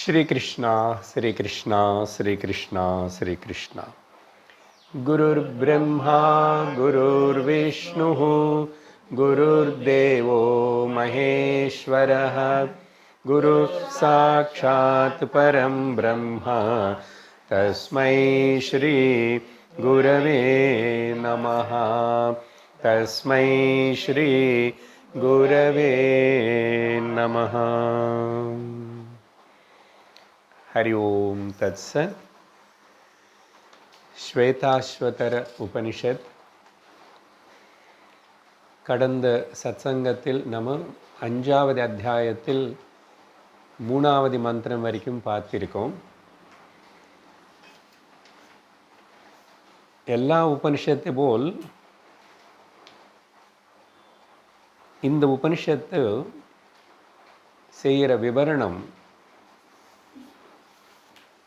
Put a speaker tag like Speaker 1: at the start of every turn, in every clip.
Speaker 1: Shri Krishna, Shri Krishna, Shri Krishna, Shri Krishna. Gurur Brahma, Gurur Vishnu, Gurur Devo Maheshwaraha, Guru Sakshat Param Brahma, Tasmai Shri Gurave Namaha, Tasmai Shri Gurave Namaha. Hari Om Tat Sat. Shvetashvatara Upanishad. கடந்த சத்சங்கத்தில் நம்ம 5வது அத்தியாயத்தில் 3வது மந்திரம் வரைக்கும் பார்த்திருக்கோம். எல்லா உபனிஷத்தை போல் இந்த உபனிஷத்து செய்கிற விவரணம்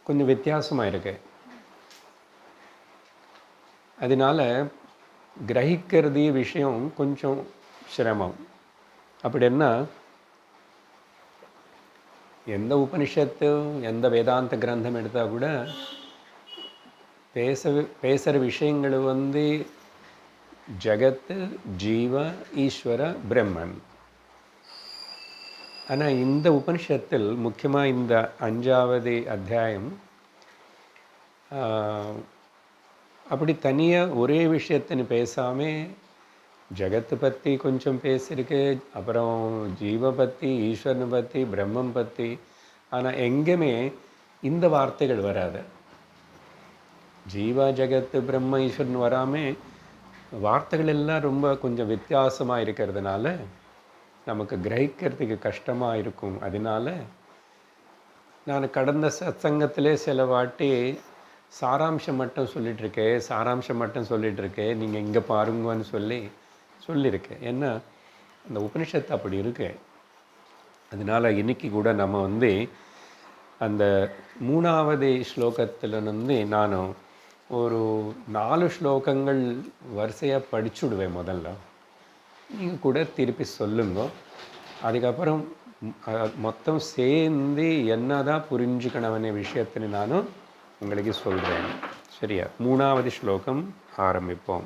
Speaker 1: கொஞ்சம் வித்தியாசமாக இருக்கு. அதனால் கிரகிக்கிறது விஷயம் கொஞ்சம் சிரமம். அப்படின்னா எந்த உபனிஷத்து எந்த வேதாந்த கிரந்தம் எடுத்தால் கூட பேசுகிற விஷயங்கள் ஜகத்து, ஜீவ, ஈஸ்வர, பிரம்மன். ஆனால் இந்த உபனிஷத்தில் முக்கியமாக இந்த 5வது அத்தியாயம் அப்படி தனியாக ஒரே விஷயத்தின்னு பேசாமல் ஜகத்தை பற்றி கொஞ்சம் பேசியிருக்கு, அப்புறம் ஜீவ பற்றி, ஈஸ்வரனை பற்றி, பிரம்மம் பற்றி. ஆனால் எங்கேயுமே இந்த வார்த்தைகள் வராது. ஜீவ, ஜகத்து, பிரம்ம, ஈஸ்வரன் வராமல் வார்த்தைகள் எல்லாம் ரொம்ப கொஞ்சம் வித்தியாசமாக இருக்கிறதுனால நமக்கு கிரகிக்கிறதுக்கு கஷ்டமாக இருக்கும். அதனால நான் கடந்த சத்சங்கத்திலே சில வாட்டி சாராம்சம் மட்டும் சொல்லிகிட்ருக்கேன், நீங்கள் இங்கே பாருங்கன்னு சொல்லியிருக்கேன். ஏன்னா அந்த உபனிஷத்து அப்படி இருக்கு. அதனால் இன்றைக்கி கூட நம்ம அந்த 3வது ஸ்லோகத்தில் நான் ஒரு 4 ஸ்லோகங்கள் வரிசையாக படிச்சுடுவேன். முதல்ல நீங்கள் கூட திருப்பி சொல்லுங்க. அதுக்கப்புறம் மொத்தம் சேர்ந்து என்ன தான் புரிஞ்சுக்கணும்னே விஷயത്തിന് நானும் உங்களுக்கு சொல்கிறேன். சரியா? 3வது ஸ்லோகம் ஆரம்பிப்போம்.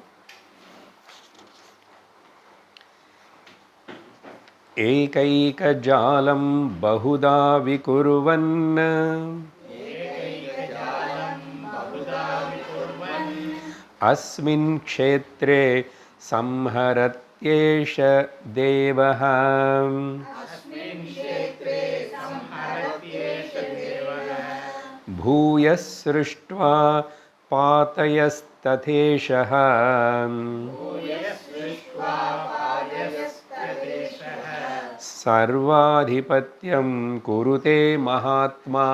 Speaker 1: ஏகைகஜாலம் பகுதா விகுர்வன் அஸ்மின் க்ஷேத்ரே சம்ஹரத்யேஷ தேவஹ. भूयसृष्ट्वा पातयस्तथेशः सर्वाधिपत्यं कुरुते महात्मा.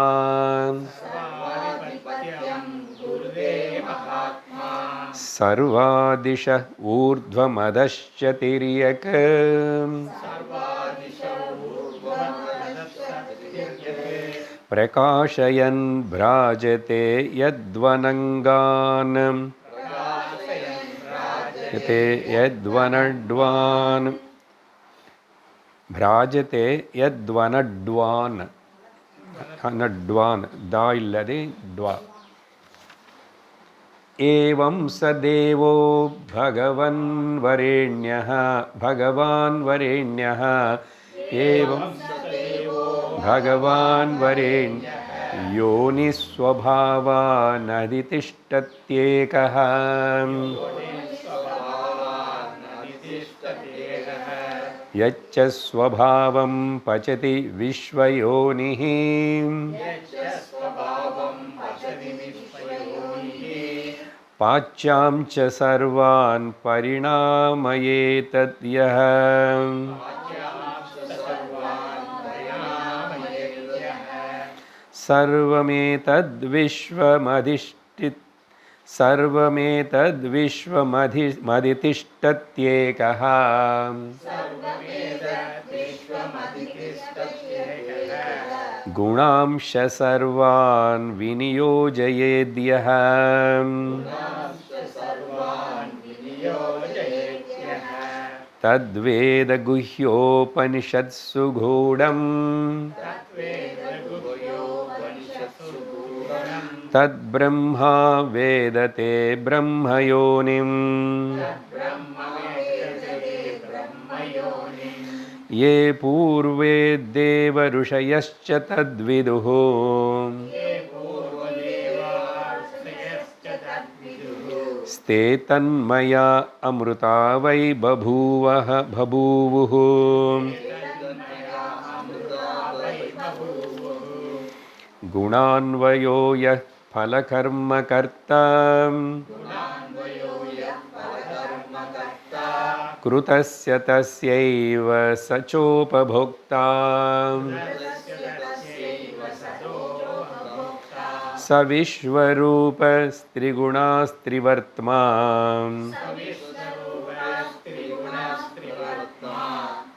Speaker 1: सर्वादिशः ऊर्ध्वमधश्च तिर्यक् प्रकाशयन् भ्राजते यद्वनङ्गान् भ्राजते यद्वनड्वान् नड्वान् दा इल्लदे ड्वा. एवं स देवो भगवान् वरेण्यः एवं भगवान् वरेण्य योनिस्वभावानधितिष्ठत्येकः. यच्च स्वभावं पचति विश्वयोनिः पाच्यां च सर्वान् परिणामयेतद्यः. सर्वमेतद्विश्वमधितिष्ठत्येकः. गुणांश सर्वान् विनियोजयेद्यः. तद्वेद गुह्योपनिषत्सु गूढम् தத்ப்ரம்மா வேததே பிரம்மயோனிம் ये पूर्वे देवऋषयश्च तद्विदुः स्ते तन्मया अमृता वै बभूवुः गुणान्वयो यः फलकर्मकर्ता कृतस्य तस्यैव स चोपभोक्ता स विश्वरूपस्त्रिगुणास्त्रिवर्त्मा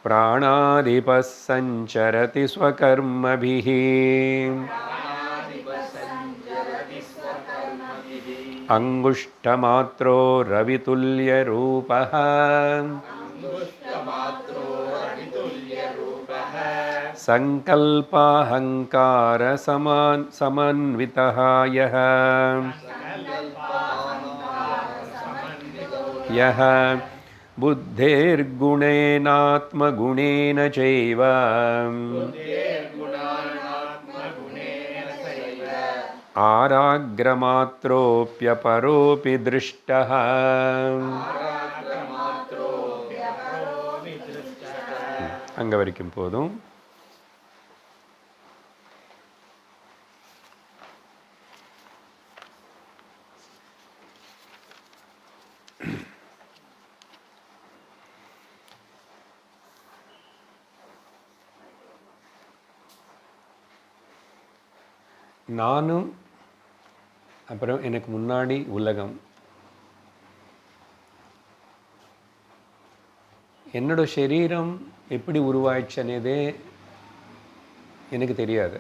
Speaker 1: प्राणाधिपः सञ्चरति स्वकर्मभिः अंगुष्ठमात्रो रवितुल्यरूपः संकल्पाहंकार समन्वितः यः यः बुद्धेर्गुणेनात्मगुणेन चैव आराग्रमात्रोऽप्यपरोऽपि दृष्टः அங்க வரைக்கும் போதும். நானும் அப்புறம் எனக்கு முன்னாடி உலகம், என்னோட சரீரம் எப்படி உருவாயிடுச்சுன்னதே எனக்கு தெரியாது.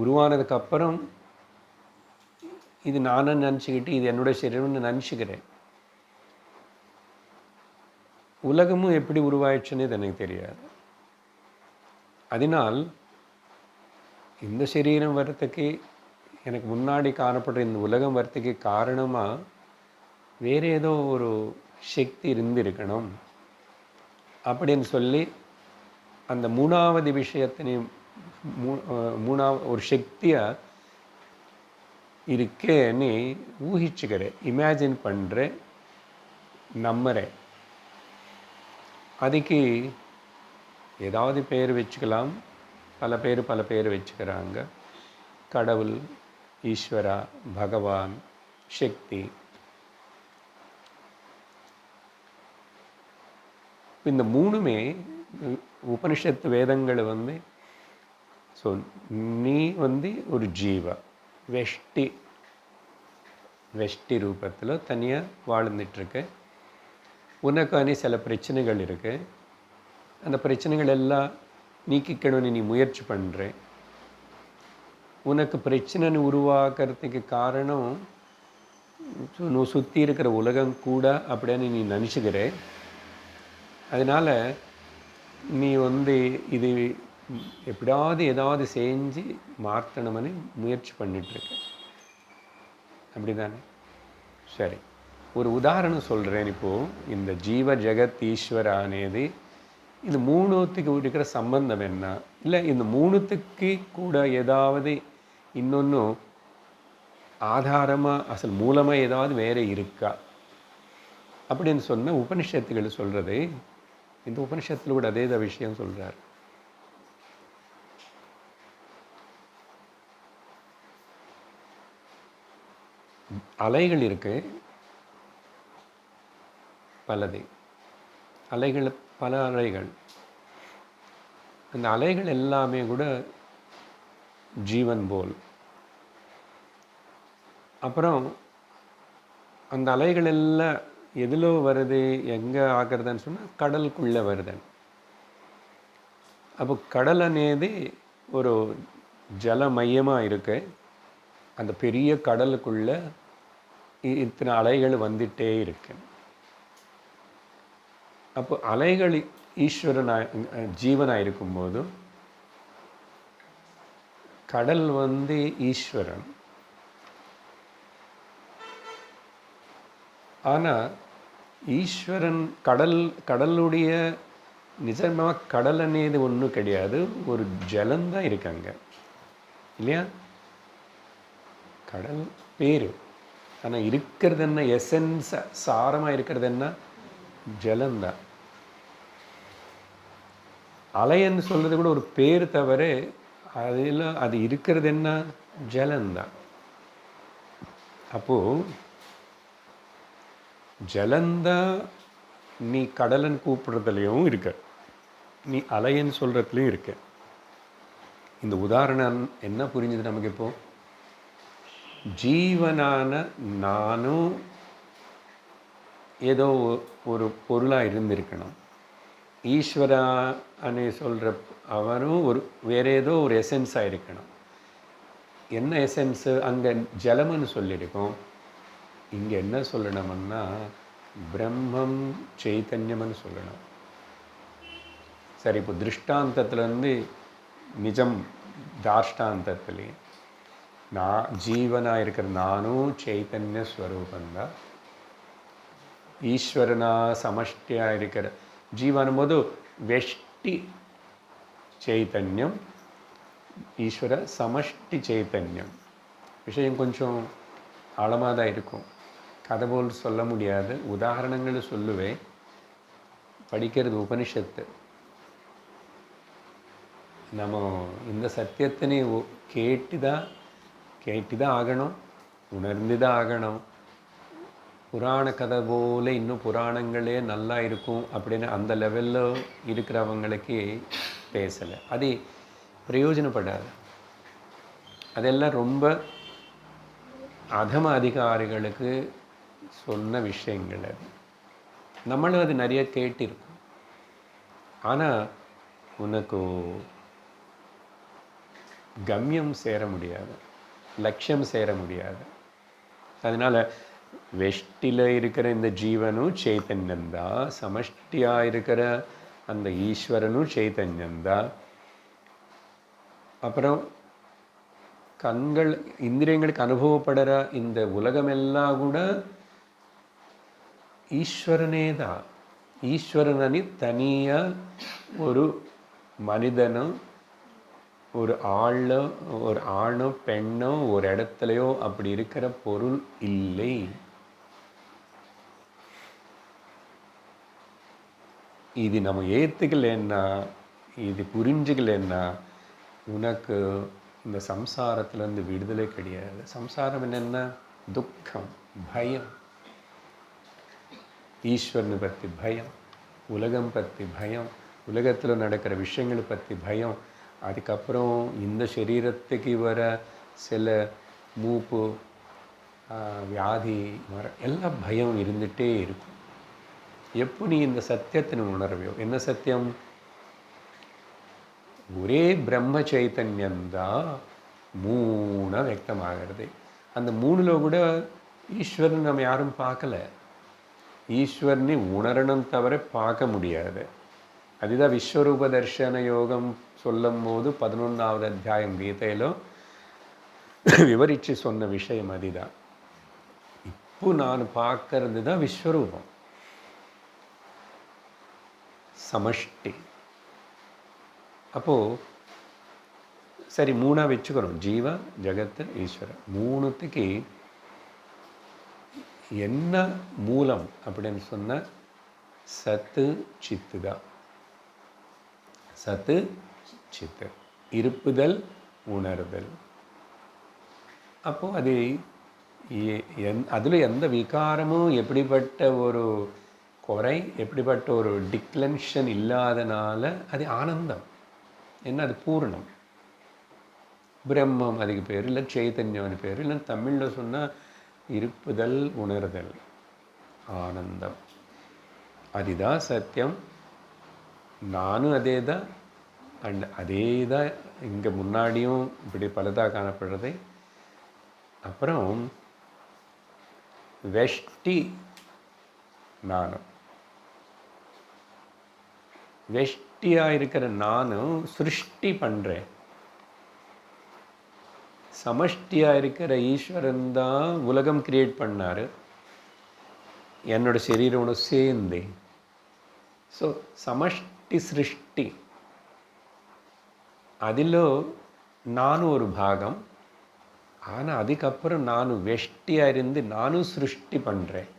Speaker 1: உருவானதுக்கப்புறம் இது நானும் நினச்சிக்கிட்டு இது என்னோட சரீரம்னு நினச்சிக்கிறேன். உலகமும் எப்படி உருவாயிடுச்சுன்னு எனக்கு தெரியாது. அதனால் இந்த சரீரம் வர்றதுக்கு, எனக்கு முன்னாடி காணப்படுற இந்த உலகம் வர்றதுக்கு காரணமாக வேறு ஏதோ ஒரு சக்தி இருந்திருக்கணும் அப்படின்னு சொல்லி அந்த மூணாவது விஷயத்தினையும் மூணாவது ஒரு சக்தியாக இருக்கேன்னு ஊகிச்சுக்கிறேன், இமேஜின் பண்ணுறேன், நம்புகிறேன். அதுக்கு ஏதாவது பேர் வச்சுக்கலாம், பல பேர் வச்சுக்கிறாங்க. கடவுள், ஈஸ்வரா, பகவான், சக்தி. இந்த மூணுமே உபனிஷத்து வேதங்கள் ஸோ நீ ஒரு ஜீவா, வெஷ்டி ரூபத்தில் தனியாக வாழ்ந்துட்டுருக்க. உனக்கான சில பிரச்சனைகள் இருக்குது. அந்த பிரச்சனைகள் எல்லாம் நீக்கிக்கணும்னு நீ முயற்சி பண்ணுற. உனக்கு பிரச்சனைன்னு உருவாக்குறதுக்கு காரணம் நீ சுற்றி இருக்கிற உலகம் கூட அப்படின்னு நீ நினச்சிக்கிற. அதனால் நீ இது எப்படியாவது ஏதாவது செஞ்சு மாற்றணும்னு முயற்சி பண்ணிகிட்ருக்க. அப்படி தானே? சரி, ஒரு உதாரணம் சொல்கிறேன். இப்போது இந்த ஜீவ ஜெகத் ஈஸ்வரானது இந்த மூணுத்துக்கு இருக்கிற சம்பந்தம் என்ன, இல்லை இந்த மூணுத்துக்கு கூட ஏதாவது இன்னொன்று ஆதாரமாக அசல் மூலமாக ஏதாவது வேறு இருக்கா அப்படின்னு சொன்ன உபனிஷத்துகள் சொல்கிறது. இந்த உபனிஷத்தில் கூட அதே விஷயம் சொல்கிறார். அலைகள் இருக்கு, பலது அலைகள், பல அலைகள். அந்த அலைகள் எல்லாமே கூட ஜீவன் போல். அப்புறம் அந்த அலைகள் எல்லாம் எதிலோ வருது, எங்கே ஆகிறதுன்னு சொன்னால் கடலுக்குள்ளே வருது. அப்போ கடல் అనేది ஒரு ஜல மையமாக இருக்கு. அந்த பெரிய கடலுக்குள்ளே இத்தனை அலைகள் வந்துட்டே இருக்கு. அப்போ அலைகள் ஈஸ்வரனாக ஜீவனாக இருக்கும்போது கடல் வந்து ஈஸ்வரன். ஆனால் ஈஸ்வரன் கடலுடைய நிஜமாக கடல் అనేది ஒன்றும் கிடையாது, ஒரு ஜலந்தான் இருக்காங்க இல்லையா? கடல் பேர், ஆனால் இருக்கிறது என்ன, எசன்ஸ் சாரமாக இருக்கிறது என்ன, ஜலந்தான். அலைன்னு சொல்கிறது கூட ஒரு பேர் தவிர அதில் அது இருக்கிறது என்ன, ஜலந்தான். அப்போது ஜலந்தா நீ கடலன் கூப்பிடுறதுலையும் இருக்க, நீ அலைன்னு சொல்கிறதுலையும் இருக்க. இந்த உதாரணம் என்ன புரிஞ்சுது நமக்கு? இப்போ ஜீவனான நானும் ஏதோ ஒரு பொருளாக இருந்திருக்கணும், ஈஸ்வரா அனே சொல்கிற அவரும் ஒரு வேற ஏதோ ஒரு எசன்ஸாக இருக்கணும். என்ன எசன்ஸு? அங்கே ஜலம்னு சொல்லியிருக்கோம், இங்கே என்ன சொல்லணும்னா பிரம்மம் சைத்தன்யம்னு சொல்லணும். சரி, இப்போ திருஷ்டாந்தத்துலேருந்து நிஜம் தாஷ்டாந்தத்துலேயே நான் ஜீவனாக இருக்கிற நானும் சைத்தன்ய ஸ்வரூபந்தான். ஈஸ்வரனா சமஷ்டியாக இருக்கிற ஜீவனும் போது வெஷ்டி சைத்தன்யம், ஈஸ்வர சமஷ்டி சைத்தன்யம். விஷயம் கொஞ்சம் ஆழமாக தான் இருக்கும், கதை போல் சொல்ல முடியாது. உதாரணங்கள் சொல்லுவேன். படிக்கிறது உபனிஷத்து. நம்ம இந்த சத்தியத்தினை கேட்டு தான் ஆகணும், உணர்ந்து தான் ஆகணும். புராண கதை போல் இன்னும் புராணங்களே நல்லா இருக்கும் அப்படின்னு அந்த லெவலில் இருக்கிறவங்களுக்கு பேசலை, அது பிரயோஜனப்படாது. அதெல்லாம் ரொம்ப அதம அதிகாரிகளுக்கு சொன்ன விஷயங்கள். அது நம்மளும் அது நிறைய கேட்டிருக்கோம். ஆனால் உனக்கு கம்யம் சேர முடியாது, லட்சியம் சேர முடியாது. அதனால் வெஷ்டியில் இருக்கிற இந்த ஜீவனும் சைத்தன்யந்தான், சமஷ்டியாக இருக்கிற அந்த ஈஸ்வரனும் சைத்தன்யந்தான். அப்புறம் கண்கள் இந்திரியங்களுக்கு அனுபவப்படுற இந்த உலகமெல்லாம் கூட ஈஸ்வரனே தான். ஈஸ்வரனி தனியாக ஒரு மனிதனும் ஒரு ஆணோ பெண்ணோ ஒரு இடத்துலையோ அப்படி இருக்கிற பொருள் இல்லை. இது நம்ம ஏற்றுக்கலைன்னா, இது புரிஞ்சுக்கலைன்னா உனக்கு இந்த சம்சாரத்துலேருந்து விடுதலை கிடையாது. சம்சாரம் என்னென்ன? துக்கம், பயம், ஈஸ்வரனை பற்றி பயம், உலகம் பற்றி பயம், உலகத்தில் நடக்கிற விஷயங்களை பற்றி பயம், அதுக்கப்புறம் இந்த சரீரத்துக்கு வர சில மூப்பு வியாதி எல்லாம் பயம் இருந்துகிட்டே இருக்கும். எப்போ நீ இந்த சத்தியத்தினை உணர்வியோ, என்ன சத்தியம்? ஒரே பிரம்ம சைத்தன்யந்தான் மூணாக வியக்தமாகிறது. அந்த மூணில் கூட ஈஸ்வரன் நம்ம யாரும் பார்க்கல. ஈஸ்வரனை உணரணும் தவிர பார்க்க முடியாது. அதுதான் விஸ்வரூப தர்ஷன யோகம் சொல்லும் போது 11வது அத்தியாயம் கீதையில விவரித்து சொன்ன விஷயம் அதுதான். இப்போ நான் பார்க்கறது தான் விஸ்வரூபம், சமஷ்டி. அப்போது சரி, மூணாக வச்சுக்கிறோம், ஜீவ ஜகத்து ஈஸ்வரன். மூணுத்துக்கு என்ன மூலம் அப்படின்னு சொன்ன சத்து சித்து தான். சத்து சித்து, இருப்புதல் உணர்தல். அப்போது அது அதில் எந்த விகாரமும் எப்படிப்பட்ட ஒரு குறை, எப்படிப்பட்ட ஒரு டிக்ளென்ஷன் இல்லாதனால அது ஆனந்தம். என்ன? அது பூர்ணம், பிரம்மம். அதுக்கு பேர் இல்லை சைத்தன்யம் பேர் இல்லை. தமிழில் சொன்னால் இருப்புதல் உணர்தல் ஆனந்தம். அதுதான் சத்தியம். நானும் அதே தான், அண்ட் அதே தான் இங்கே முன்னாடியும் இப்படி பலதாக காணப்படுறது. அப்புறம் வெஷ்டி நானும், வெஷ்டியாக இருக்கிற நானும் சிருஷ்டி பண்ணுறேன். சமஷ்டியாக இருக்கிற ஈஸ்வரன் தான் உலகம் கிரியேட் பண்ணார், என்னோட சரீரோட சேர்ந்து. ஸோ சமஷ்டி சிருஷ்டி, அதில் நானும் ஒரு பாகம். ஆனால் அதுக்கப்புறம் நானும் வெஷ்டியாக இருந்து நானும் சிருஷ்டி பண்ணுறேன்.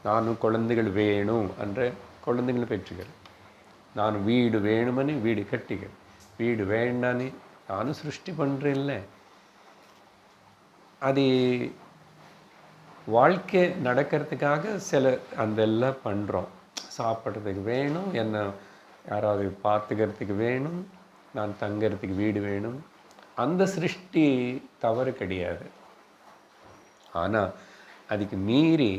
Speaker 1: நானும் குழந்தைகள் வேணும் என்ற குழந்தைகளை பெற்றுக்கிறேன். நான் வீடு வேணுமனு வீடு கட்டிக்கிறேன். வீடு வேண்டான்னு நானும் சிருஷ்டி பண்ணுறேன்ல. அது வாழ்க்கை நடக்கிறதுக்காக சில அதெல்லாம் பண்ணுறோம். சாப்பிட்றதுக்கு வேணும், என்ன யாராவது பார்த்துக்கிறதுக்கு வேணும், நான் தங்கிறதுக்கு வீடு வேணும். அந்த சிருஷ்டி தவறு கிடையாது. ஆனால் அதுக்கு மீறி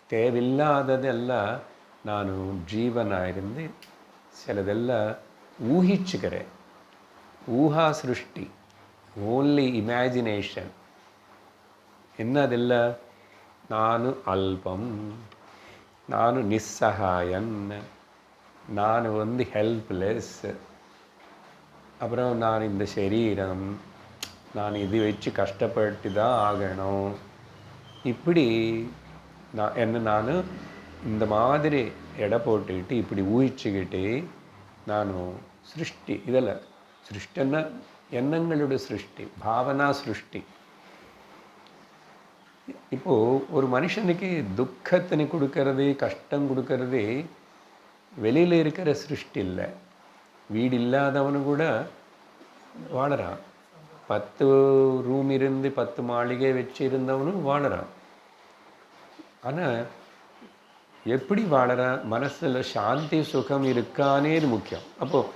Speaker 1: தேவையில்லாததெல்லாம் நான் ஜீவனாக இருந்து சிலதெல்லாம் ஊகிச்சுக்கிறேன். ஊஹா சிருஷ்டி, ஓன்லி இமேஜினேஷன். என்னதில்ல, ನಾನು அல்பம், ನಾನು நிஸ்ஸகாயன், நான் ஹெல்ப்லெஸ், அப்புறம் நான் இந்த சரீரம், நான் இது வச்சு கஷ்டப்பட்டு தான் ஆகணும். இப்படி நான் இந்த மாதிரி எடை போட்டுக்கிட்டு இப்படி ஊகிச்சுக்கிட்டு நானும் சிருஷ்டி. இதில் சிருஷ்டின்னா எண்ணங்களோட சிருஷ்டி, பாவனா சிருஷ்டி. இப்போது ஒரு மனுஷனுக்கு துக்கத்தினை கொடுக்கறது, கஷ்டம் கொடுக்கறது வெளியில் இருக்கிற சிருஷ்டி இல்லை. வீடு இல்லாதவனு கூட வாழறான். 10 ரூம் இருந்து 10 மாளிகை வச்சு இருந்தவனும் வாழறான். ஆனால் எப்படி வாழறான்? மனசில் சாந்தி சுகம் இருக்கானே முக்கியம். அப்போது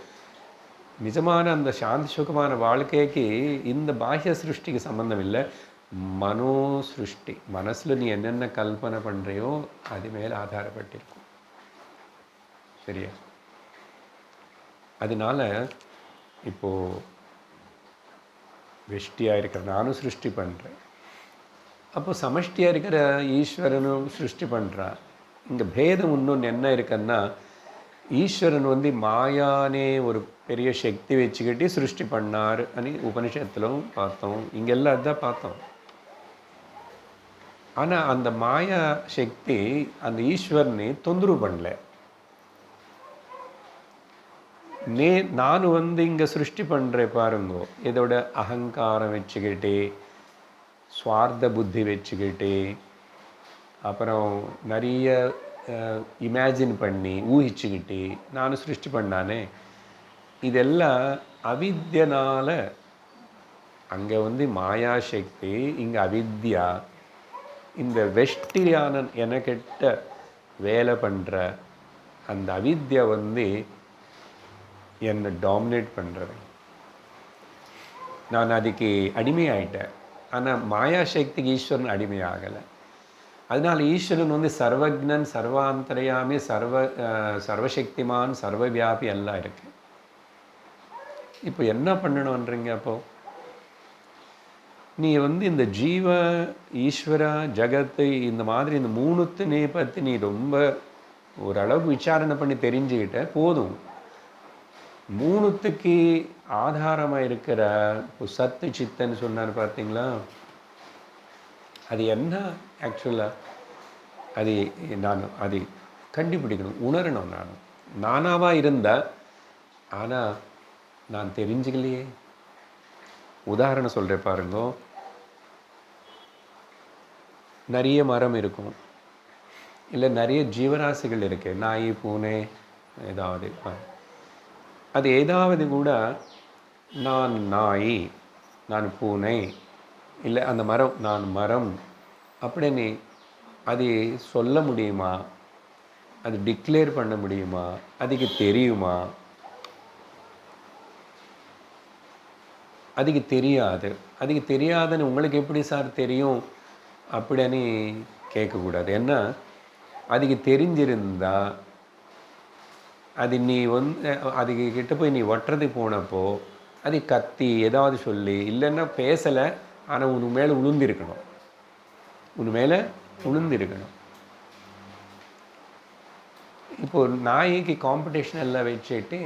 Speaker 1: நிஜமான அந்த சாந்தி சுகமான வாழ்க்கைக்கு இந்த பாஹ்ய சிருஷ்டிக்கு சம்பந்தம் இல்லை. மனோ சிருஷ்டி, மனசில் நீ என்னென்ன கல்பனை பண்ணுறியோ அது மேலே ஆதாரப்பட்டிருக்கும். சரியா? அதனால இப்போது வெஷ்டியாக இருக்கிற நானும் சிருஷ்டி பண்ணுறேன். அப்போ சமஷ்டியாக இருக்கிற ஈஸ்வரனும் சிருஷ்டி பண்ணுறான். இங்கே பேதம் இன்னொன்று என்ன இருக்குன்னா, ஈஸ்வரன் மாயானே ஒரு பெரிய சக்தி வச்சுக்கிட்டு சிருஷ்டி பண்ணார் అని உபனிஷத்திலும் பார்த்தோம். இங்கெல்லாம் அதுதான் பார்த்தோம். ஆனால் அந்த மாயா சக்தி அந்த ஈஸ்வரனை தொந்தரவு பண்ணல. நான் இங்கே சிருஷ்டி பண்ணுறேன் பாருங்கோ, இதோட அகங்காரம் வச்சுக்கிட்டு, சுவார்த்த புத்தி வச்சுக்கிட்டு, அப்புறம் நிறைய இமேஜின் பண்ணி ஊகிச்சுக்கிட்டு நானும் சிருஷ்டி பண்ணானே, இதெல்லாம் அவித்யனால. அங்கே மாயாசக்தி, இங்கே அவித்யா. இந்த வெஷ்டியான எனக்கிட்ட வேலை பண்ணுற அந்த அவித்யா என்னை டாமினேட் பண்ணுறது. நான் அதுக்கு அடிமையாயிட்டேன். ஆனால் மாயாசக்திக்கு ஈஸ்வரன் அடிமையாகலை. அதனால் ஈஸ்வரன் சர்வஜ்ஞன், சர்வாந்தரயாமி, சர்வசக்திமான், சர்வவியாபி எல்லாம் இருக்குது. இப்போ என்ன பண்ணணுன்றீங்க? அப்போது நீ இந்த ஜீவ, ஈஸ்வரா, ஜகத்து, இந்த மாதிரி இந்த மூணுத்தினை பற்றி நீ ரொம்ப ஓரளவுக்கு விசாரணை பண்ணி தெரிஞ்சுக்கிட்ட போதும். மூணுத்துக்கு ஆதாரமாக இருக்கிற சத்து சித்தன்னு சொன்னார் பார்த்தீங்களா, அது என்ன ஆக்சுவலாக? அது கண்டுபிடிக்கணும், உணரணும். நானாவாக இருந்தால், ஆனால் நான் தெரிஞ்சுக்கலையே. உதாரணம் சொல்கிறேன் பாருங்க. நிறைய மரம் இருக்கும், இல்லை நிறைய ஜீவராசிகள் இருக்கு, நாய், பூனை, ஏதாவது. அது ஏதாவது கூட நான் நாய், நான் பூனை, இல்லை அந்த மரம் நான் மரம் அப்படின்னு அது சொல்ல முடியுமா? அது டிக்ளேர் பண்ண முடியுமா? அதுக்கு தெரியுமா? அதுக்கு தெரியாது. அதுக்கு தெரியாதுன்னு உங்களுக்கு எப்படி சார் தெரியும் அப்படின்னு கேட்கக்கூடாது. ஏன்னா அதுக்கு தெரிஞ்சிருந்தா அது நீ அதுக்கு கிட்ட போய் நீ ஒட்டுறதுக்கு போனப்போ அது கத்தி ஏதாவது சொல்லி, இல்லைன்னா பேசலை, ஆனால் உன் மேலே உளுந்திருக்கணும். இப்போது நாய்க்கு காம்படிஷன் எல்லாம் வச்சுட்டு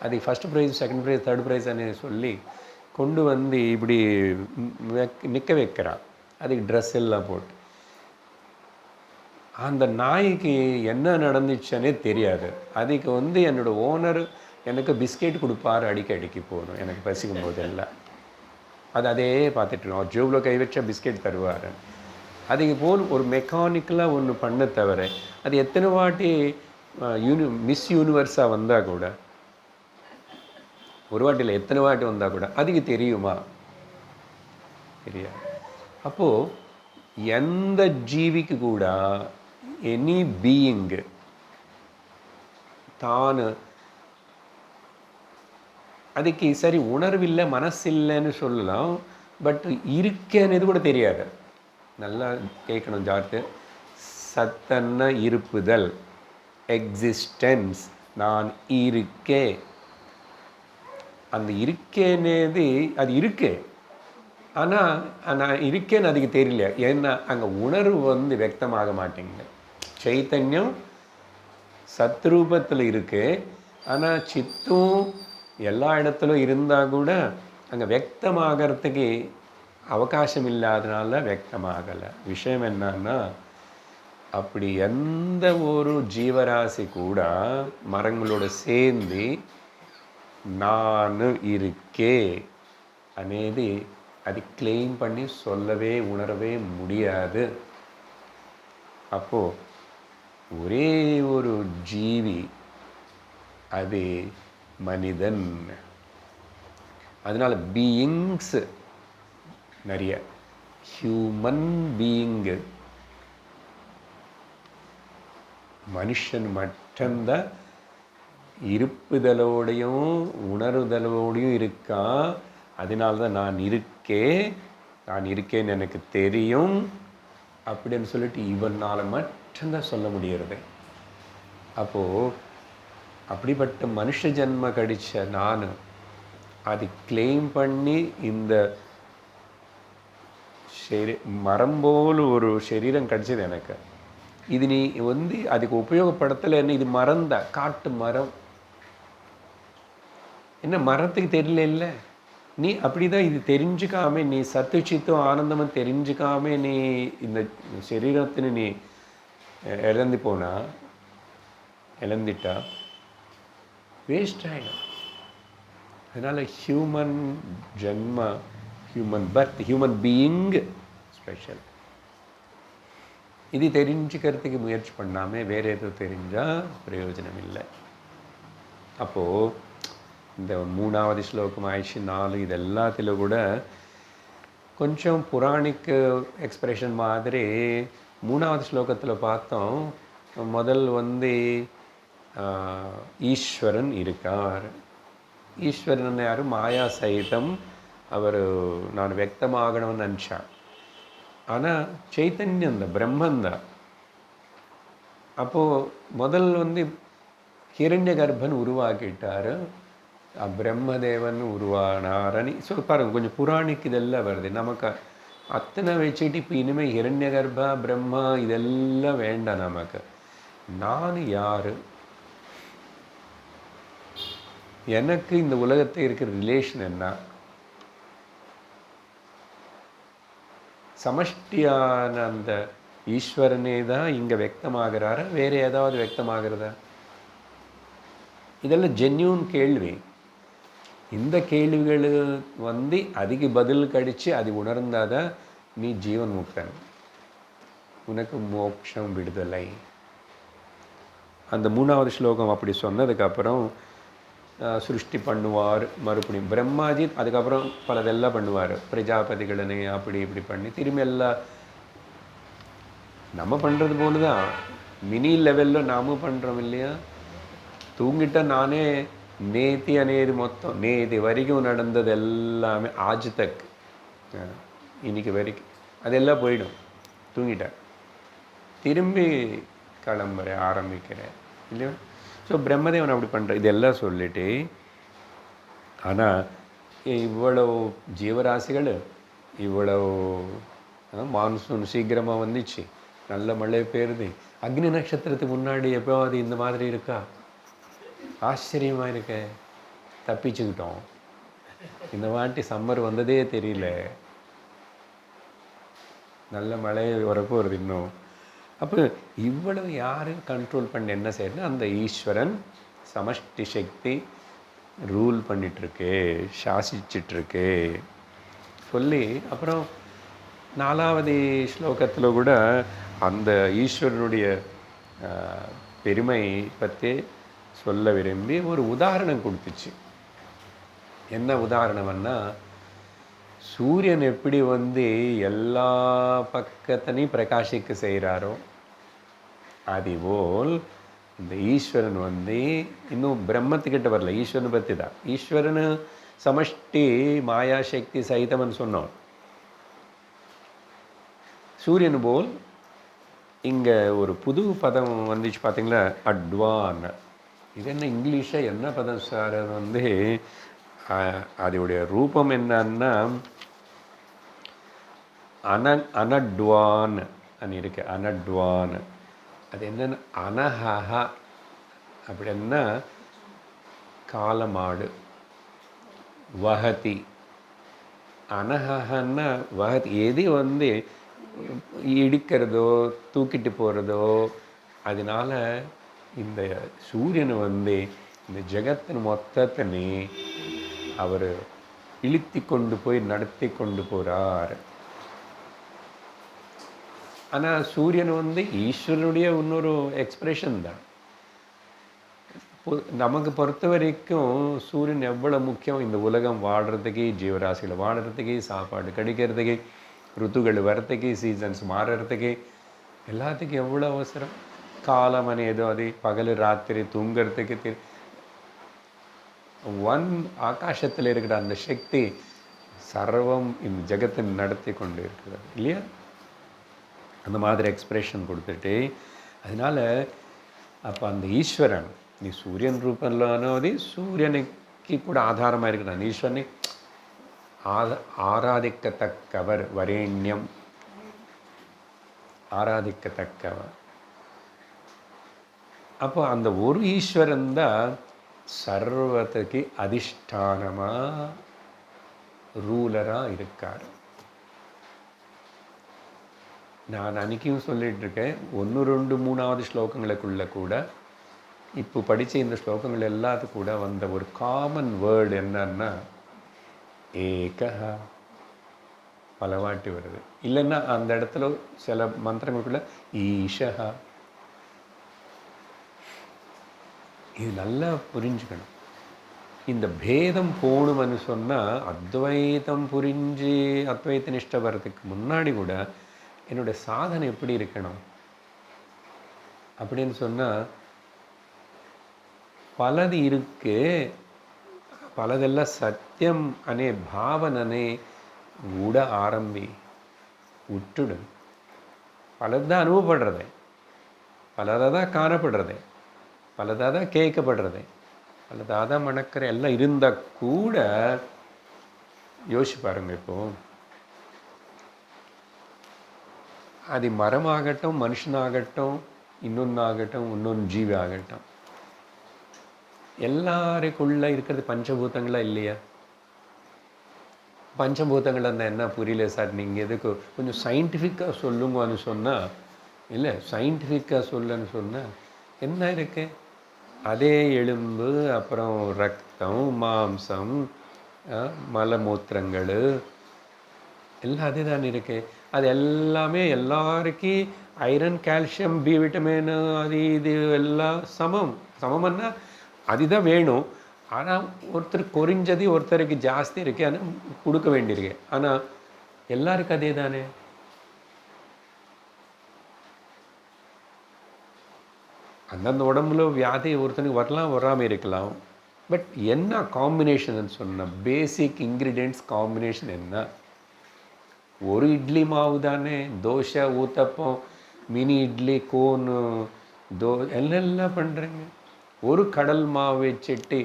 Speaker 1: அது first prize, second prize, third prize சொல்லி கொண்டு வந்து இப்படி நிற்க வைக்கிறான். அதுக்கு ட்ரெஸ் எல்லாம் போட்டு. அந்த நாய்க்கு என்ன நடந்துச்சுன்னே தெரியாது. அதுக்கு வந்து என்னோடய ஓனர் எனக்கு பிஸ்கெட் கொடுப்பாரு அடிக்கடிக்கு போகணும் எனக்கு பசிக்கும் போதெல்லாம். அதே பார்த்துட்டு அவர் ஜோபில் கை வச்சா பிஸ்கெட் தருவார். அதுக்கு போல் ஒரு மெக்கானிக்கலாக ஒன்று பண்ண தவிர அது எத்தனை வாட்டி மிஸ் யூனிவர்ஸாக வந்தால் கூட, ஒரு வாட்டியில் எத்தனை வாட்டி வந்தால் கூட அதுக்கு தெரியுமா? தெரியாது. அப்போது எந்த ஜீவிக்கு கூட எனி பீயிங்கு தான் அதுக்கு சரி உணர்வில்லை மனசில்லைன்னு சொல்லலாம், பட் இருக்கேன்னு கூட தெரியாது. நல்லா கேட்கணும் ஜார்த்து. சத்தன்ன இருப்புதல், எக்ஸிஸ்டன்ஸ், நான் இருக்கே. அந்த இருக்கேனேது அது இருக்கு, ஆனால் நான் இருக்கேன்னு அதுக்கு தெரியல. ஏன்னா அங்கே உணர்வு வந்து व्यक्तமாக மாட்டேங்குது. சைத்தன்யம் சத்ரூபத்தில் இருக்கு, ஆனால் சித்தும் எல்லா இடத்துலும் இருந்தால் கூட அங்கே व्यक्तமாகறதுக்கு அவகாசம் இல்லாதனால व्यक्तமாகலை. விஷயம் என்னன்னா, அப்படி எந்த ஒரு ஜீவராசி கூட மரங்களோடு சேர்ந்து நான் இருக்கே అనేది அது கிளைம் பண்ணி சொல்லவே உணரவே முடியாது. அப்போது ஒரே ஒரு ஜீவி, அது மனிதன். அதனால் பீயிங்ஸ் நிறைய. ஹியூமன் பீயிங்கு மனுஷன் மட்டும்தான் இருப்புதலோடையும் உணர்தலோடையும் இருக்கான். அதனால தான் நான் இருக்கேன்னு எனக்கு தெரியும் அப்படின்னு சொல்லிட்டு இவனால் மட்டும்தான் சொல்ல முடியறது. அப்போது அப்படிப்பட்ட மனுஷ ஜென்ம கடித்த நான் அது கிளைம் பண்ணி இந்த மரம் போல் ஒரு சரீரம் கிடச்சிது எனக்கு. இது நீ வந்து அதுக்கு உபயோகப்படுத்தலைன்னு, இது மரம் தான், காட்டு மரம். என்ன மரத்துக்கு தெரியல இல்லை, நீ அப்படி தான் இது தெரிஞ்சுக்காம, நீ சத்து சித்தும் ஆனந்தமும் தெரிஞ்சுக்காம நீ இந்த சரீரத்தின்னு நீ இழந்துட்டா வேஸ்ட் ஆகிடும். அதனால் ஹியூமன் ஜென்ம, human birth, human being special. இது தெரிஞ்சுக்கிறதுக்கு முயற்சி பண்ணாமல் வேறு எதுவும் தெரிஞ்சால் பிரயோஜனம் இல்லை. அப்போது இந்த 3வது ஸ்லோகம் ஆயிடுச்சு 4, இது எல்லாத்திலும் கூட கொஞ்சம் புராணிக் எக்ஸ்பிரஷன் மாதிரி. 3வது ஸ்லோகத்தில் பார்த்தோம், முதல் வந்து ஈஸ்வரன் இருக்கார். ஈஸ்வரன் யார்? மாயா சைதம். அவர் நான் व्यक्तமாகணும்னு நினச்சான், ஆனால் சைத்தன்யம் தான், பிரம்மந்தான். அப்போது முதல் வந்து ஹிரண்ய கர்ப்பன் உருவாக்கிட்டார், பிரம்மதேவன் உருவானாரன்னு பாருங்க. கொஞ்சம் புராணிக்கு இதெல்லாம் வருது. நமக்கு அத்தனை வச்சுட்டு இப்போ இனிமேல் ஹிரண்ய கர்ப்பா பிரம்மா இதெல்லாம் வேண்டாம் நமக்கு. நான் யார், எனக்கு இந்த உலகத்தில் இருக்கிற ரிலேஷன் என்ன, சமஷ்டியான அந்த ஈஸ்வரனே தான் இங்கே व्यक्तமாகிறாரா, வேறு ஏதாவது व्यक्तமாகிறதா? இதெல்லாம் ஜென்யூன் கேள்வி. இந்த கேள்விகள் வந்து அதுக்கு பதில் கடிச்சு அது உணர்ந்தாதான் நீ ஜீவன் முக்தன், உனக்கு மோட்சம், விடுதலை. அந்த 3வது ஸ்லோகம் அப்படி சொன்னதுக்கப்புறம் சிருஷ்டி பண்ணுவார் மறுபடியும் பிரம்மாஜி. அதுக்கப்புறம் பலதெல்லாம் பண்ணுவார், பிரஜாபதிகளனை அப்படி இப்படி பண்ணி திரும்பி எல்லாம் நம்ம பண்ணுறது போல தான் மினி லெவலில் நாமும் பண்ணுறோம் இல்லையா. தூங்கிட்ட நானே நேத்தி అనేది మొత్తం நேதி வரைக்கும் நடந்தது எல்லாமே ஆஜ் தக், இன்னைக்கு வரைக்கும் அதெல்லாம் போயிடும். தூங்கிட்டேன், திரும்பி கிளம்புறேன், ஆரம்பிக்கிறேன் இல்லையா. ஸோ பிரம்மதேவன் அப்படி பண்ணுற இதெல்லாம் சொல்லிட்டு, ஆனால் இவ்வளவு ஜீவராசிகள், இவ்வளவு மான்சூன் சீக்கிரமாக வந்துச்சு, நல்ல மழை பெய்யுது, அக்னி நட்சத்திரத்துக்கு முன்னாடி எப்போவாது இந்த மாதிரி இருக்கா? ஆச்சரியமாக இருக்க. தப்பிச்சுக்கிட்டோம். இந்த வாட்டி சம்மர் வந்ததே தெரியல. நல்ல மழை வரப்போகிறது இன்னும். அப்போ இவ்வளவு யார் கண்ட்ரோல் பண்ணி என்ன செய்யணும்னா அந்த ஈஸ்வரன் சமஷ்டி சக்தி ரூல் பண்ணிகிட்ருக்கு, சாசிச்சிட்ருக்கு சொல்லி, அப்புறம் 4வது ஸ்லோகத்தில் கூட அந்த ஈஸ்வரனுடைய பெருமை பற்றி சொல்ல விரும்பி ஒரு உதாரணம் கொடுத்துச்சு. என்ன உதாரணம்னா, சூரியன் எப்படி எல்லா பக்கத்தினையும் பிரகாசிக்க செய்கிறாரோ அதுபோல் இந்த ஈஸ்வரன் இன்னும் பிரம்மத்துக்கிட்ட வரல, ஈஸ்வரனை பற்றி தான். ஈஸ்வரனு சமஷ்டி மாயாசக்தி சைதம்னு சொன்னோம். சூரியன் போல் இங்கே ஒரு புது பதம் வந்துச்சு பார்த்தீங்களா, அட்வான். இது என்ன இங்கிலீஷில் என்ன பதம் சார்? அதோடைய ரூபம் என்னன்னா அனட்வான் இருக்கு. அனட்வான் அது என்னென்ன, அனஹா அப்படின்னா காலமாடு. வஹதி அனஹன்னா வஹதி, எது இடிக்கிறதோ தூக்கிட்டு போகிறதோ. அதனால இந்த சூரியன் இந்த ஜெகத்தின் மொத்தத்தினே அவர் இழுத்தி கொண்டு போய் நடத்தி கொண்டு போகிறார். ஆனால் சூரியன் ஈஸ்வரனுடைய இன்னொரு எக்ஸ்பிரஷன் தான். நமக்கு பொறுத்த வரைக்கும் சூரியன் எவ்வளோ முக்கியம். இந்த உலகம் வாழ்கிறதுக்கு, ஜீவராசிகள் வாழ்கிறதுக்கு, சாப்பாடு கிடைக்கிறதுக்கு, ருத்துகள் வர்றதுக்கு, சீசன்ஸ் மாறுறதுக்கு, எல்லாத்துக்கும் எவ்வளோ அவசரம். காலம் ஏதோ அது பகல் ராத்திரி தூங்கிறதுக்கு ஆகாசத்தில் இருக்கிற அந்த சக்தி சர்வம் இந்த ஜெகத்தை நடத்தி கொண்டு இருக்கிறது இல்லையா? அந்த மாதிரி எக்ஸ்பிரஷன் கொடுத்துட்டு, அதனால் அப்போ அந்த ஈஸ்வரன் நீ சூரியன் ரூபம்லானது சூரியனுக்கு கூட ஆதாரமாக இருக்கிறான். ஈஸ்வரனை ஆராதிக்கத்தக்கவர், வரேண்யம், ஆராதிக்கத்தக்கவர். அப்போ அந்த ஒரு ஈஸ்வரன் தான் சர்வத்துக்கு அதிஷ்டானமாக ரூலராக இருக்கார். நான் அன்றைக்கும் சொல்லிகிட்ருக்கேன், 1, 2, 3வது ஸ்லோகங்களுக்குள்ளே கூட இப்போ படித்த இந்த ஸ்லோகங்கள் எல்லாத்துக்கும் கூட வந்த ஒரு காமன் வேர்டு என்னன்னா ஏகா. பலவாட்டி வருது. இல்லைன்னா அந்த இடத்துல சில மந்திரங்களுக்குள்ள ஈஷா. இது நல்லா புரிஞ்சுக்கணும். இந்த பேதம் போகணும்னு சொன்னால் அத்வைத்தம் புரிஞ்சு அத்வைத்த நிஷ்டை வர்றதுக்கு முன்னாடி கூட என்னுடைய சாதனை எப்படி இருக்கணும் அப்படின்னு சொன்னால், பலது இருக்கு, பலதெல்லாம் சத்தியம் அனே பாவனனே உட ஆரம்பி விட்டுடு. பலதான் அனுபவப்படுறது, பலதாக தான் காணப்படுறது, பலதாக தான் கேட்கப்படுறது, பலதாக தான் மணக்கிற எல்லாம் இருந்தால் கூட யோசிச்சு பாருங்க. இப்போது அது மரமாகட்டும், மனுஷனாகட்டும், இன்னொன்னாகட்டும், இன்னொன்று ஜீவி ஆகட்டும், எல்லாருக்குள்ளே இருக்கிறது பஞ்சபூதங்களா இல்லையா? பஞ்சபூதங்கள் அந்த என்ன புரியல சார், நீங்கள் எதுக்கு கொஞ்சம் சயின்டிஃபிக்காக சொல்லுங்கன்னு சொன்னால், இல்லை சயின்டிஃபிக்காக சொல்லுன்னு சொன்னால் என்ன இருக்கு? அதே எலும்பு, அப்புறம் ரத்தம், மாம்சம், மலமூத்திரங்கள் எல்லாம் அதே தான் இருக்கு. அது எல்லாமே எல்லாருக்கும் ஐரன், கால்சியம், பி விட்டமின், அது இது எல்லாம் சமம்னா அதுதான் வேணும். ஆனால் ஒருத்தர் குறைஞ்சது ஒருத்தருக்கு ஜாஸ்தி இருக்கு, ஆனால் கொடுக்க வேண்டியிருக்கு. ஆனால் எல்லாருக்கும் அதே தானே. அந்தந்த உடம்புல வியாதி ஒருத்தனுக்கு வரலாம், வராமல் இருக்கலாம். பட் என்ன காம்பினேஷன் சொன்னால், பேசிக் இன்க்ரீடியன்ட்ஸ் காம்பினேஷன் என்ன? ஒரு இட்லி மாவு தானே, தோசை, ஊத்தப்பம், மினி இட்லி, கோன், எல்லாம் பண்ணுறீங்க. ஒரு கடல் மாவு வச்சுட்டு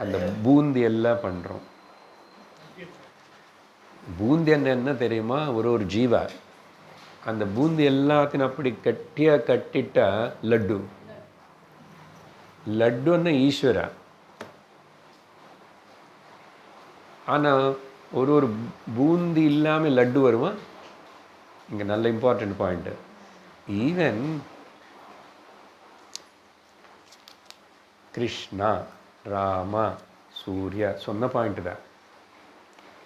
Speaker 1: அந்த பூந்தி எல்லாம் பண்ணுறோம். பூந்தி என்ன தெரியுமா? ஒரு ஜீவா. அந்த பூந்தி எல்லாத்தையும் அப்படி கட்டியாக கட்டிட்டா லட்டுன்னு ஈஸ்வரா. ஆனால் ஒரு பூந்தி இல்லாமல் லட்டு வருமா? இங்கே நல்ல important point. Even Krishna, Rama, Surya சொன்ன பாயிண்ட்டு தான்.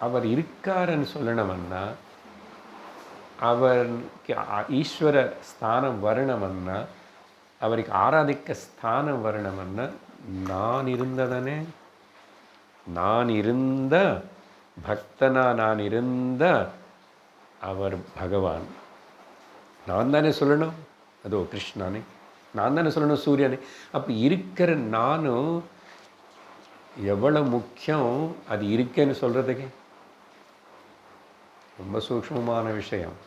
Speaker 1: அவர் இருக்காருன்னு சொல்லணும்னா, அவருக்கு ஈஸ்வர ஸ்தானம் வரணும்னா, அவருக்கு ஆராதிக்க ஸ்தானம் வரணும்னா, நான் இருந்ததானே, நான் இருந்த பக்தனா, நான் இருந்த அவர் பகவான். நான் தானே சொல்லணும், அதோ கிருஷ்ணானே, நான் தானே சொல்லணும், சூரியனே. அப்போ இருக்கிற நானும் எவ்வளோ முக்கியம், அது இருக்கேன்னு சொல்கிறதுக்கு ரொம்ப சூக்ஷ்மமான விஷயம்.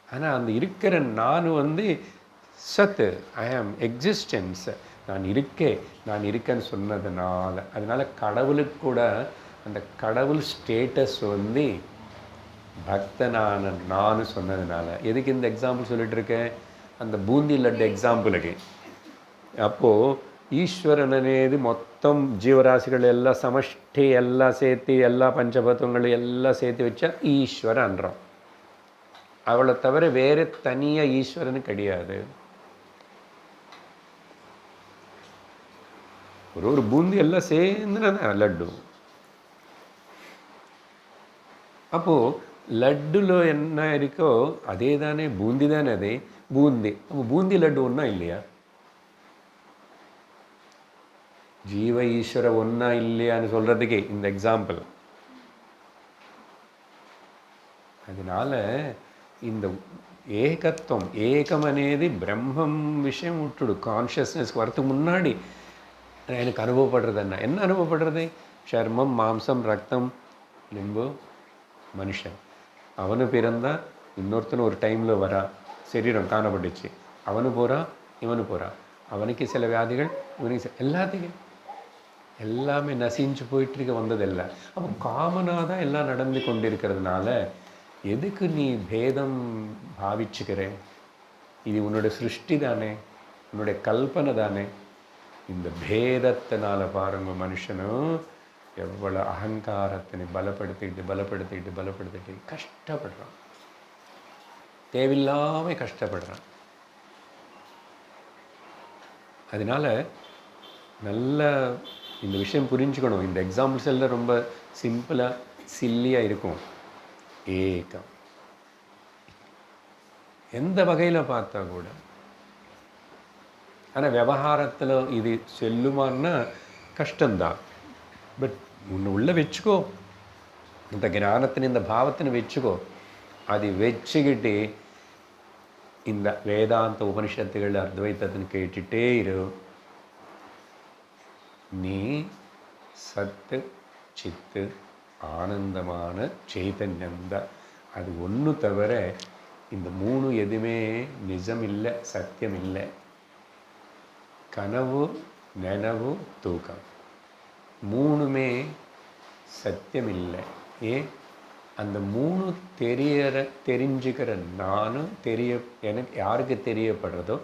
Speaker 1: ஆனால் அந்த இருக்கிற நான் சத்து, ஐ ஆம் எக்ஸிஸ்டன்ஸ், நான் இருக்கேன்னு சொன்னதுனால, அதனால் கடவுளுக்கு கூட அந்த கடவுள் ஸ்டேட்டஸ் பக்தனான நான் சொன்னதுனால. எதுக்கு இந்த எக்ஸாம்பிள் சொல்லிட்டு இருக்கேன்? அந்த பூந்தி லட்டு எக்ஸாம்பிளுக்கு. அப்போது ஈஸ்வரன் అనేది మొత్తం జీవరాశిகள் எல்லாம் சமஷ்டி எல்லாம் சேர்த்து எல்லா பஞ்சபூதங்கள் எல்லாம் சேர்த்து வச்சா ஈஸ்வரன்றோம். அவளை தவிர வேறு தனியாக ஈஸ்வரன் கிடையாது. ஒரு பூந்தி எல்லாம் சேர்ந்துனா லட்டு. அப்போது லட்டுல என்ன இருக்கோ அதே தானே பூந்தி தானே, அதே பூந்தி. அப்போ பூந்தி லட்டு ஒன்றா இல்லையா? ஜீவ ஈஸ்வர ஒன்றா இல்லையான்னு சொல்கிறதுக்கே இந்த எக்ஸாம்பிள். அதனால இந்த ஏகத்துவம், ஏகம் అనేది பிரம்மம் விஷயம் விட்டுடு. கான்ஷியஸ்னஸ்க்கு வரத்துக்கு முன்னாடி எனக்கு அனுபவப்படுறது என்ன அனுபவப்படுறது? சர்மம், மாம்சம், ரத்தம், லிம்பு, மனுஷன். அவனு பிறந்தா இன்னொருத்தனும் ஒரு டைமில் வரா, சரீரம் காணப்பட்டுச்சு, அவனு போகிறான், இவனு போகிறான், அவனுக்கு சில வியாதிகள், இவனுக்கு எல்லாத்துக்கும் எல்லாமே நசிஞ்சு போயிட்டுருக்க வந்ததில்லை. அப்போ காமனாக தான் எல்லாம் நடந்து கொண்டிருக்கிறதுனால எதுக்கு நீ பேதம் பாவிச்சுக்கிறேன்? இது உன்னோட சிருஷ்டி தானே, உன்னுடைய கல்பனை தானே. இந்த பேதத்தினால பாருங்க மனுஷனும் எவ்வளோ அகங்காரத்தினை பலப்படுத்திக்கிட்டு கஷ்டப்படுறான், தேவையில்லாமல் கஷ்டப்படுறான். அதனால் நல்ல இந்த விஷயம் புரிஞ்சுக்கணும். இந்த எக்ஸாம்பிள்ஸ் எல்லாம் ரொம்ப சிம்பிளாக சில்லியாக இருக்கும். ஏகம் எந்த வகையில் பார்த்தா கூட. ஆனால் விவகாரத்தில் இது செல்லுமான்னா கஷ்டம்தான். பட் உன்னை உள்ளே வச்சுக்கோ, இந்த ஞானத்தின் இந்த பாவத்தினை வச்சுக்கோ. அது வச்சுக்கிட்டு இந்த வேதாந்த உபனிஷத்துகள் அத்வைத்தத்தின்னு கேட்டுகிட்டே இரு. நீ சத்து சித்து ஆனந்தமான சைதன்யம்தான். அது ஒன்று தவிர இந்த மூணு எதுவுமே நிஜம் இல்லை, சத்தியம் இல்லை. கனவு, நனவு, தூக்கம் மூணுமே சத்தியம் இல்லை. ஏன்? அந்த மூணு தெரிஞ்சுக்கிற நானும் எனக்கு யாருக்கு தெரியப்படுறதோ,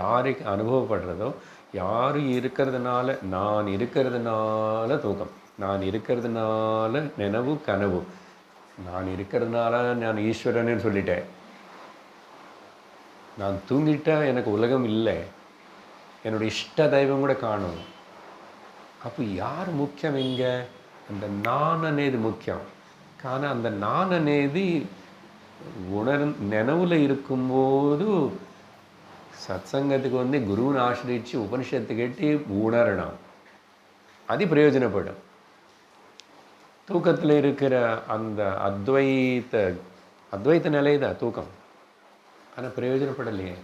Speaker 1: யாருக்கு அனுபவப்படுறதோ, யார் இருக்கிறதுனால, நான் இருக்கிறதுனால தூக்கம், நான் இருக்கிறதுனால நினைவு, கனவு, நான் இருக்கிறதுனால நான் ஈஸ்வரன்னு சொல்லிட்டேன். நான் தூங்கிட்டா எனக்கு உலகம் இல்லை, என்னுடைய இஷ்ட தெய்வம் கூட காணும். அப்போ யார் முக்கியம்? இங்கே அந்த நான் అనేది முக்கியம். కానీ அந்த நான் అనేది நினைவில் இருக்கும்போது சத்சங்கத்துக்கு குருவினை ஆசிரியிச்சு உபனிஷத்து கேட்டு உணரணும். அது பிரயோஜனப்படும். தூக்கத்தில் இருக்கிற அந்த அத்வைத்த நிலை தான் தூக்கம். ஆனால் பிரயோஜனப்படலையே.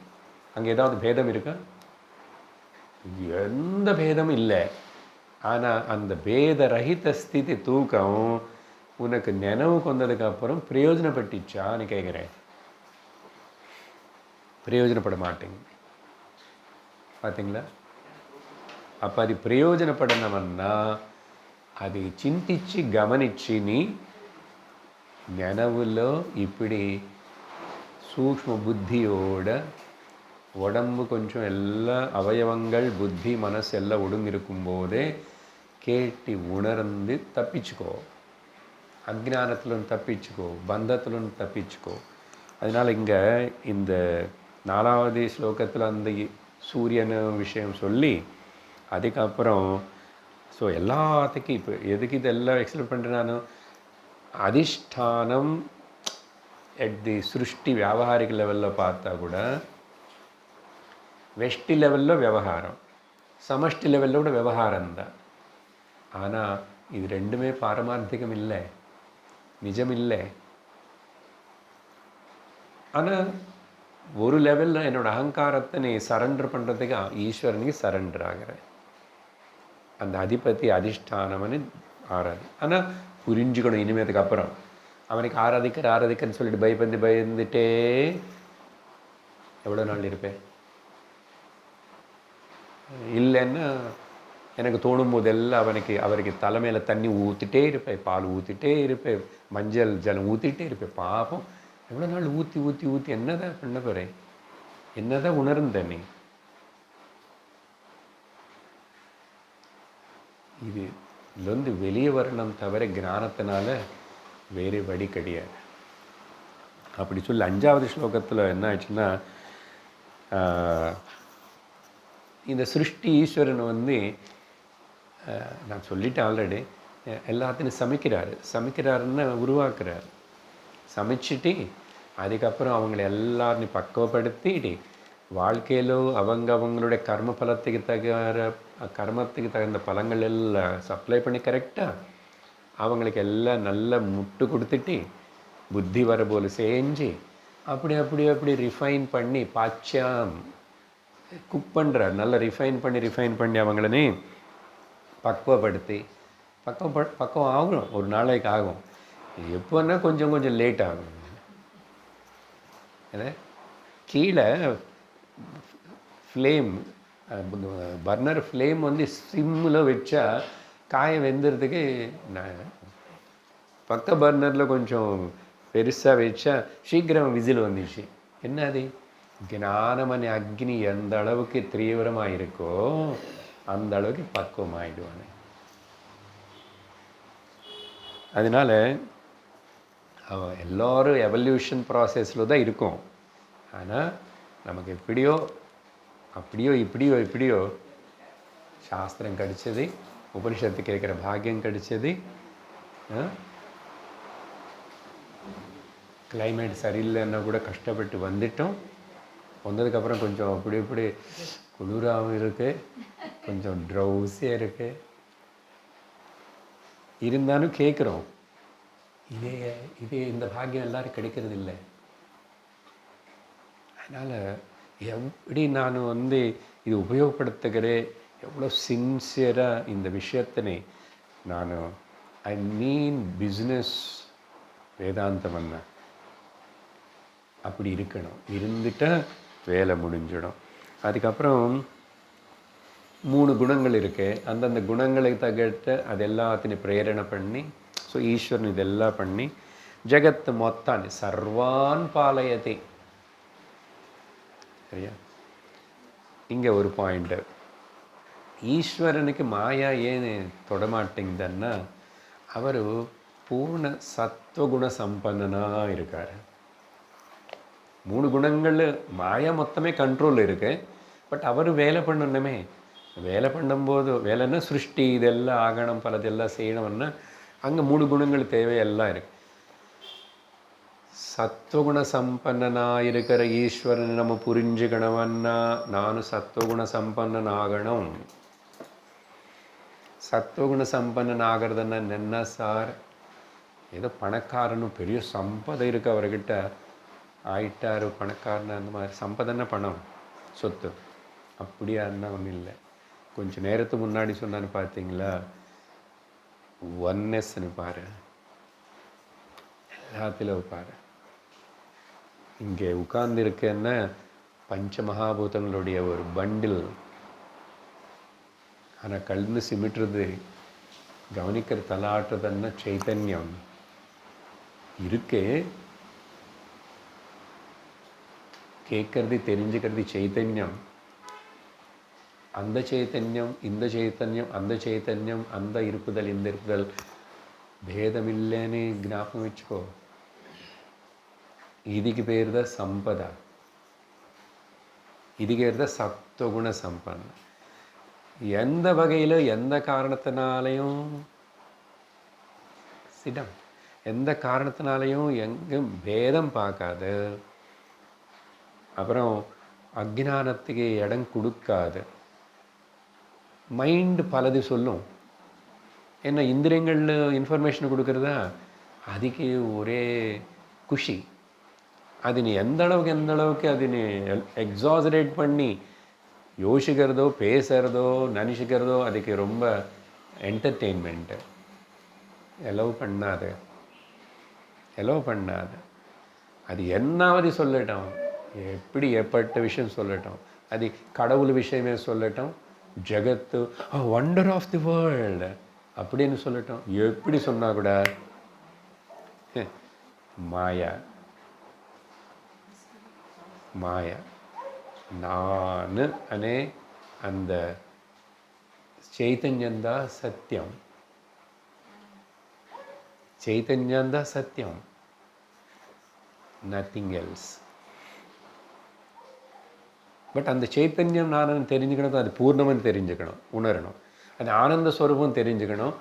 Speaker 1: அங்கே ஏதாவது பேதம் இருக்கா? எந்த பேதமும் இல்லை. ஆனால் அந்த பேத ரஹித ஸ்திதி தூக்கம் உனக்கு நினைவுக்கு வந்ததுக்கப்புறம் பிரயோஜனப்பட்டுச்சான்னு கேட்குறேன். பிரயோஜனப்பட மாட்டேங்க. பார்த்தீங்களா? அப்போ அது பிரயோஜனப்படணும்னா అది చింతించి గమనించి నీ நினைவுలో இப்படி சூக்ஷ்ம புத்தியோட உடம்பு கொஞ்சம் எல்லா அவயவங்கள் புத்தி மனசு எல்லாம் ஒடுங்கிருக்கும் போதே கேட்டு உணர்ந்து தப்பிச்சுக்கோ. அஜ்ஞானத்திலும் தப்பிச்சுக்கோ, பந்தத்திலும் தப்பிச்சுக்கோ. அதனால் இங்கே இந்த 4வது ஸ்லோகத்தில் அந்த சூரியன் விஷயம் சொல்லி அதுக்கப்புறம் ஸோ எல்லாத்துக்கும் இப்போ எதுக்கு இதெல்லாம் எக்ஸ்பிளைன் பண்ணுறேன் நான், அதிஷ்டானம் எட் தி சிருஷ்டி வியாபாரிக லெவலில் பார்த்தா கூட வெஷ்டி லெவலில் விவகாரம், சமஷ்டி லெவலில் கூட விவகாரம் தான். ஆனால் இது ரெண்டுமே பாரமார்த்திகம் இல்லை, நிஜம் இல்லை. ஆனால் ஒரு லெவலில் என்னோடய அகங்காரத்தை நீ சரண்டர் பண்ணுறதுக்கு ஈஸ்வரனுக்கு சரண்டர் ஆகிறேன். அந்த அதிபதி அதிஷ்டானம்னு ஆனால் புரிஞ்சுக்கணும். இனிமேதுக்கு அப்புறம் அவனுக்கு ஆராதிக்கிறன்னு சொல்லிட்டு பயந்துட்டே எவ்வளோ நாள் இருப்பேன்? இல்லைன்னா எனக்கு தோணும் போதெல்லாம் அவருக்கு தலைமையில் தண்ணி ஊற்றிட்டே இருப்பேன், பால் ஊற்றிட்டே இருப்பேன், மஞ்சள் ஜலம் ஊற்றிட்டே இருப்பேன். பாப்போம் எவ்வளோ நாள் ஊற்றி ஊற்றி ஊற்றி என்னதான் பண்ண போகிறேன்? என்னதான் உணர்ந்த நீ? இதுலேருந்து வெளியே வரணும் தவிர ஞானத்தினால வேறு வழி கிடையாது. அப்படி சொல்லி 5வது ஸ்லோகத்தில் என்ன ஆச்சுன்னா, இந்த சிருஷ்டி ஈஸ்வரன் நான் சொல்லிட்டேன் ஆல்ரெடி, எல்லாத்தையும் சமைக்கிறாருன்னு உருவாக்குறாரு. சமைச்சிட்டு அதுக்கப்புறம் அவங்கள எல்லாரையும் பக்குவப்படுத்திட்டு வாழ்க்கையிலோ அவங்களுடைய கர்மத்துக்கு தகுந்த பலங்கள் எல்லாம் சப்ளை பண்ணி கரெக்டாக அவங்களுக்கு எல்லாம் நல்ல முட்டு கொடுத்துட்டு புத்தி வர போல் செஞ்சு அப்படி ரிஃபைன் பண்ணி பாச்சாம் குக் பண்ணுறார். நல்லா ரிஃபைன் பண்ணி அவங்களனே பக்குவப்படுத்தி பக்குவம் ஆகும். ஒரு நாளைக்கு ஆகும். எப்போன்னா கொஞ்சம் லேட் ஆகும். கீழே ஃப்ளேம் பர்னர் ஃப்ளேம் சிம்மில் வச்சா காயம் வெந்துறதுக்கு, பக்க பர்னரில் கொஞ்சம் பெருசாக வச்சா சீக்கிரம் விசில் வந்துச்சு. என்னது? ஞானமணி அக்னி எந்த அளவுக்கு தீவிரமாக இருக்கோ அந்த அளவுக்கு பக்குவமாகிடுவானே. அதனால் அவன் எல்லோரும் எவல்யூஷன் ப்ராசஸில் தான் இருக்கும். ஆனால் நமக்கு அப்படியோ இப்படியோ சாஸ்திரம் கிடைச்சது, உபனிஷத்து கேட்குற பாக்கியம் கிடைச்சது, கிளைமேட் சரியில்லைன்னா கூட கஷ்டப்பட்டு வந்ததுக்கப்புறம் கொஞ்சம் இப்படி குளிராகவும் இருக்குது, கொஞ்சம் ட்ரௌஸியாக இருக்குது. இருந்தாலும் கேட்குறோம், இந்த பாக்கியம் எல்லாரும் கிடைக்கிறது இல்லை. அதனால் எப்படி நான் இது உபயோகப்படுத்துகிறேன், எவ்வளோ சின்சியராக இந்த விஷயத்தினை நான் பிஸ்னஸ் வேதாந்தம் அப்படி இருக்கணும். இருந்துட்டால் வேலை முடிஞ்சிடும். அதுக்கப்புறம் 3 குணங்கள் இருக்குது. அந்தந்த குணங்களை தகட்ட அது எல்லாத்தையும் பிரேரணை பண்ணி, ஸோ ஈஸ்வரன் இதெல்லாம் பண்ணி ஜெகத்து மொத்தாన్ని சர்வான் பாலயத்தை. சரியா? இங்கே ஒரு பாயிண்ட்டு, ஈஸ்வரனுக்கு மாயா ஏன் தொடமாட்டேங்குதுன்னா அவர் பூர்ண சத்வகுண சம்பன்னனாக இருக்கார். 3 குணங்கள் மாயா மொத்தமே கண்ட்ரோல் இருக்கு. பட் அவர் வேலை பண்ணணுமே. வேலை பண்ணும்போது வேலைன்னா சிருஷ்டி இதெல்லாம் ஆகணும், பலதெல்லாம் செய்யணும்னா அங்கே 3 குணங்கள் தேவையெல்லாம் இருக்கு. சத்வகுண சம்பன்னனாக இருக்கிற ஈஸ்வரனை நம்ம புரிஞ்சுக்கணும்னா நானும் சத்வகுண சம்பன்னன் ஆகணும். சத்வகுண சம்பன்னன் ஆகிறதுன்னா என்ன சார்? ஏதோ பணக்காரனும் பெரிய சம்பதை இருக்குது அவர்கிட்ட, ஆயிட்டார் பணக்காரன், அந்த மாதிரி சம்பதன்னா பணம் சொத்து அப்படியா இருந்தால் ஒன்றும் இல்லை. கொஞ்சம் நேரத்துக்கு முன்னாடி சொன்னான்னு பார்த்தீங்களா, ஒன்னஸ்ன்னு பாரு, எல்லாத்திலும் பாரு. இங்கே உட்கார்ந்துருக்கேன்னா பஞ்ச மகாபூதங்களுடைய ஒரு பண்டில். ஆனால் கலந்து சிமிட்டுறது, கவனிக்கிற தலாட்டுறதுன்னா சைத்தன்யம் இருக்கு. கேட்கறது தெரிஞ்சுக்கிறது சைத்தன்யம். அந்த சைத்தன்யம் இந்த சைத்தன்யம் அந்த சைத்தன்யம் அந்த இருப்புதல் இந்த இருப்புதல் భేదమిల్లేని జ్ఞాపకం ఇచ్చుకో. இதுக்கு பேர் தான் சம்பதா. இதுக்கு பேர் தான் சத்துவகுண சம்பன்ன. எந்த வகையில் எந்த காரணத்தினாலையும் சிடம் எந்த காரணத்தினாலையும் எங்கும் பேதம் பார்க்காது. அப்புறம் அக்ஞானத்துக்கு இடம் கொடுக்காது. மைண்டு பலது சொல்லும். என்ன இந்திரியங்களில் இன்ஃபர்மேஷன் கொடுக்குறதா அதுக்கு ஒரே குஷி. அது நீ எந்த அளவுக்கு அது நீ எக்ஸாசரேட் பண்ணி யோசிக்கிறதோ பேசுகிறதோ நினச்சிக்கிறதோ அதுக்கு ரொம்ப என்டர்டெயின்மெண்ட்டு. எலவ் பண்ணாது. அது என்னாவது சொல்லட்டும், எப்படி ஏற்பட்ட விஷயம் சொல்லட்டும், அது கடவுள் விஷயமே சொல்லட்டும், ஜகத்து வண்டர் ஆஃப் தி வேர்ல்டு அப்படின்னு சொல்லட்டும், எப்படி சொன்னால் கூட மாயா நான் அனே அந்த చైతన్యందా సత్యం, நத்திங் எல்ஸ். பட் அந்த சைத்தன்யம் நான் தெரிஞ்சுக்கணும், அது பூர்ணம்னு தெரிஞ்சுக்கணும், உணரணும். அது ஆனந்த ஸ்வரூபம் தெரிஞ்சுக்கணும்.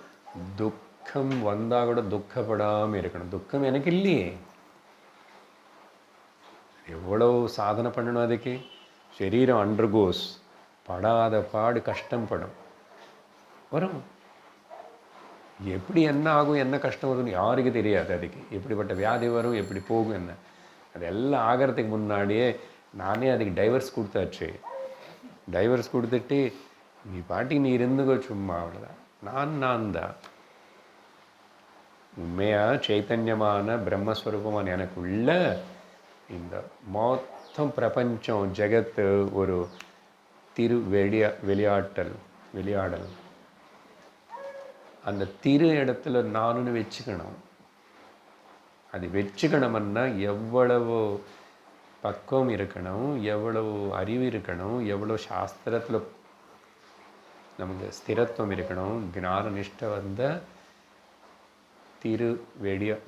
Speaker 1: துக்கம் வந்தால் கூட துக்கப்படாமல் இருக்கணும். துக்கம் எனக்கு இல்லையே. எவ்வளோ சாதனை பண்ணணும். அதுக்கு சரீரம் அண்டர்கோஸ், படாத பாடு கஷ்டம் படும், வரும். எப்படி என்ன ஆகும், என்ன கஷ்டம் வரும்னு யாருக்கு தெரியாது. அதுக்கு எப்படிப்பட்ட வியாதி வரும், எப்படி போகும், என்ன அதெல்லாம் ஆகிறதுக்கு முன்னாடியே நானே அதுக்கு டைவர்ஸ் கொடுத்தாச்சு. டைவர்ஸ் கொடுத்துட்டு நீ பாட்டி நீ இருந்துக்கோ சும்மா, அவ்வளோதான். நான் தான் உண்மையாக சைத்தன்யமான பிரம்மஸ்வரூபமான எனக்குள்ள இந்த மொத்தம் பிரபஞ்சம் ஜெகத்து ஒரு வெளியாடல். அந்த திரு இடத்துல நானுன்னு வச்சுக்கணும். அது வச்சுக்கணும்னா எவ்வளவு பக்குவம் இருக்கணும், எவ்வளவு அறிவு இருக்கணும், எவ்வளோ சாஸ்திரத்தில் நமக்கு ஸ்திரத்துவம் இருக்கணும். ஞான நிஷ்டை வந்த திரு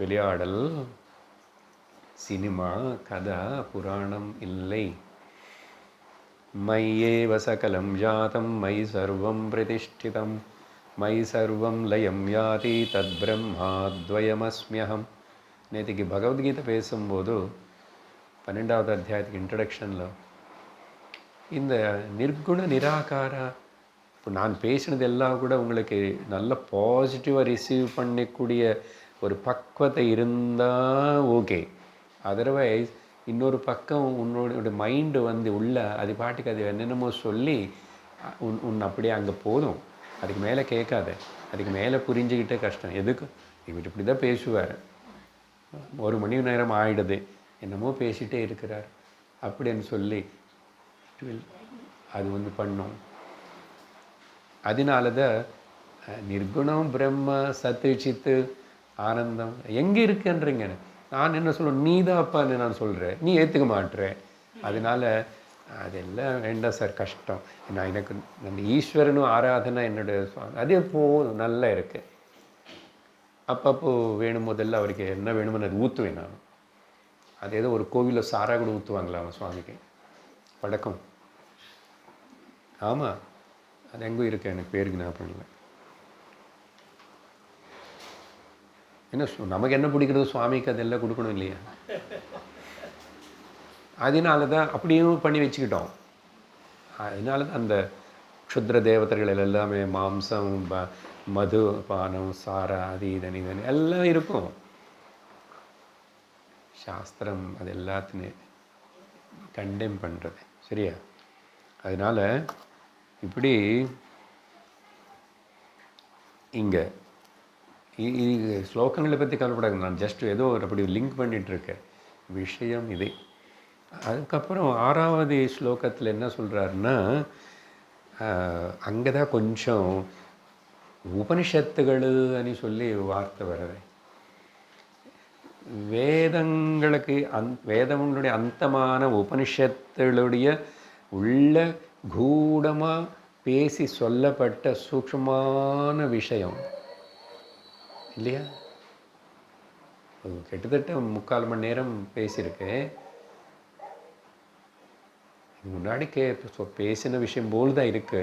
Speaker 1: வெளியாடல். சினிமா கதா புராணம் இல்லை. மய்யேவ சகலம் ஜாதம் மயி சர்வம் பிரதிஷ்டிதம் மயி சர்வம் லயம் யாதி தத் பிரம்மாத்வயமஸ்மியகம். நேற்றுக்கு பகவத்கீதை பேசும்போது 12வது அத்தியாயத்துக்கு இன்ட்ரடக்ஷனில் இந்த நிர்குண நிராகாரா, இப்போ நான் பேசினது எல்லாம் கூட உங்களுக்கு நல்ல பாசிட்டிவாக ரிசீவ் பண்ணக்கூடிய ஒரு பக்குவத்தை இருந்தால் ஓகே. அதர்வைஸ் இன்னொரு பக்கம் உன்னோட மைண்டு வந்து உள்ள அது பாட்டுக்கு அது என்னென்னமோ சொல்லி உன் அப்படியே அங்கே போதும். அதுக்கு மேலே கேட்காத, அதுக்கு மேலே புரிஞ்சுக்கிட்டே கஷ்டம். எதுக்கு இவர் இப்படி தான் பேசுவார், 1 மணி நேரம் ஆகிடுது, என்னமோ பேசிகிட்டே இருக்கிறார் அப்படின்னு சொல்லி அது வந்து பண்ணும். அதனால தான் நிர்குணம் பிரம்ம சத்து சித்து ஆனந்தம் எங்கே இருக்குன்றீங்க. நான் என்ன சொல்லுவேன், நீ தான் அப்பான்னு நான் சொல்கிறேன், நீ ஏற்றுக்க மாட்டுறேன். அதனால் அதெல்லாம் வேண்டாம் சார், கஷ்டம். நான் எனக்கு அந்த ஈஸ்வரனும் ஆராதனை என்னுடைய அதே போதும், நல்லா இருக்குது. அப்பப்போ வேணும் போதெல்லாம் அவருக்கு என்ன வேணுமோ அது ஊற்றுவேன் நான். அது ஏதோ ஒரு கோவிலில் சாரா கூட ஊற்றுவாங்களா அவன் சுவாமிக்கு பழக்கம். ஆமாம், அது எங்கே இருக்கு, எனக்கு பேருக்கு ஞாபகம் இல்லை. என்ன நமக்கு என்ன பிடிக்கிறது, சுவாமிக்கு அதெல்லாம் கொடுக்கணும் இல்லையா? அதனால தான் அப்படியும் பண்ணி வச்சுக்கிட்டோம். அதனால தான் அந்த க்ஷுத்ர தேவதைகள் எல்லாமே மாம்சம் மது பானம் சாரா அது இதனி எல்லாம் இருக்கும். சாஸ்திரம் அது எல்லாத்தையும் கண்டெம் பண்ணுறது, சரியா? அதனால் இப்படி இங்கே ஸ்லோகங்களை பற்றி கவலைப்படாது. நான் ஜஸ்ட் ஏதோ அப்படி லிங்க் பண்ணிகிட்ருக்கேன் விஷயம் இது. அதுக்கப்புறம் 6வது ஸ்லோகத்தில் என்ன சொல்கிறாருன்னா, அங்கே தான் கொஞ்சம் உபனிஷத்துகள் அனு சொல்லி வார்த்தை வருது. வேதங்களுக்கு வேதங்களுடைய அந்தமான உபனிஷத்துடைய உள்ள கூடமாக பேசி சொல்லப்பட்ட சூக்ஷ்மமான விஷயம் இல்லையா? கிட்டத்தட்ட 3/4 மணி நேரம் பேசியிருக்கேன். முன்னாடி பேசின விஷயம் போல் தான் இருக்கு,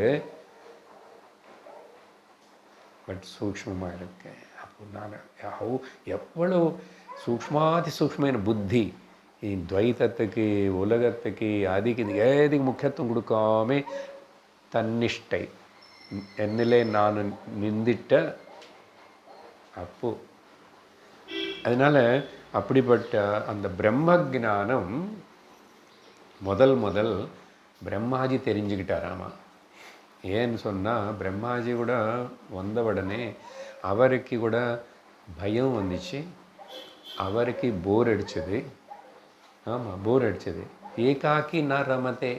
Speaker 1: பட் சூக்ஷ்மமாக இருக்கு. அப்போ நான் எவ்வளோ சூக்ஷ்மாதி சூக்ஷ்மமான புத்தி துவைத்தத்துக்கு, உலகத்துக்கு, அதுக்கு எதுக்கு முக்கியத்துவம் கொடுக்காம தன்னிஷ்டை என்னிலே நான் நிந்திட்ட அப்போ அதனால் அப்படிப்பட்ட அந்த பிரம்ம ஜானம் முதல் பிரம்மாஜி தெரிஞ்சுக்கிட்டாராமா. ஏன்னு சொன்னால் பிரம்மாஜி கூட வந்த உடனே அவருக்கு கூட பயம் வந்துச்சு, அவருக்கு போர் அடிச்சது. ஆமாம், போர் அடிச்சது. ஏகாக்கி நான் ரமத்தே.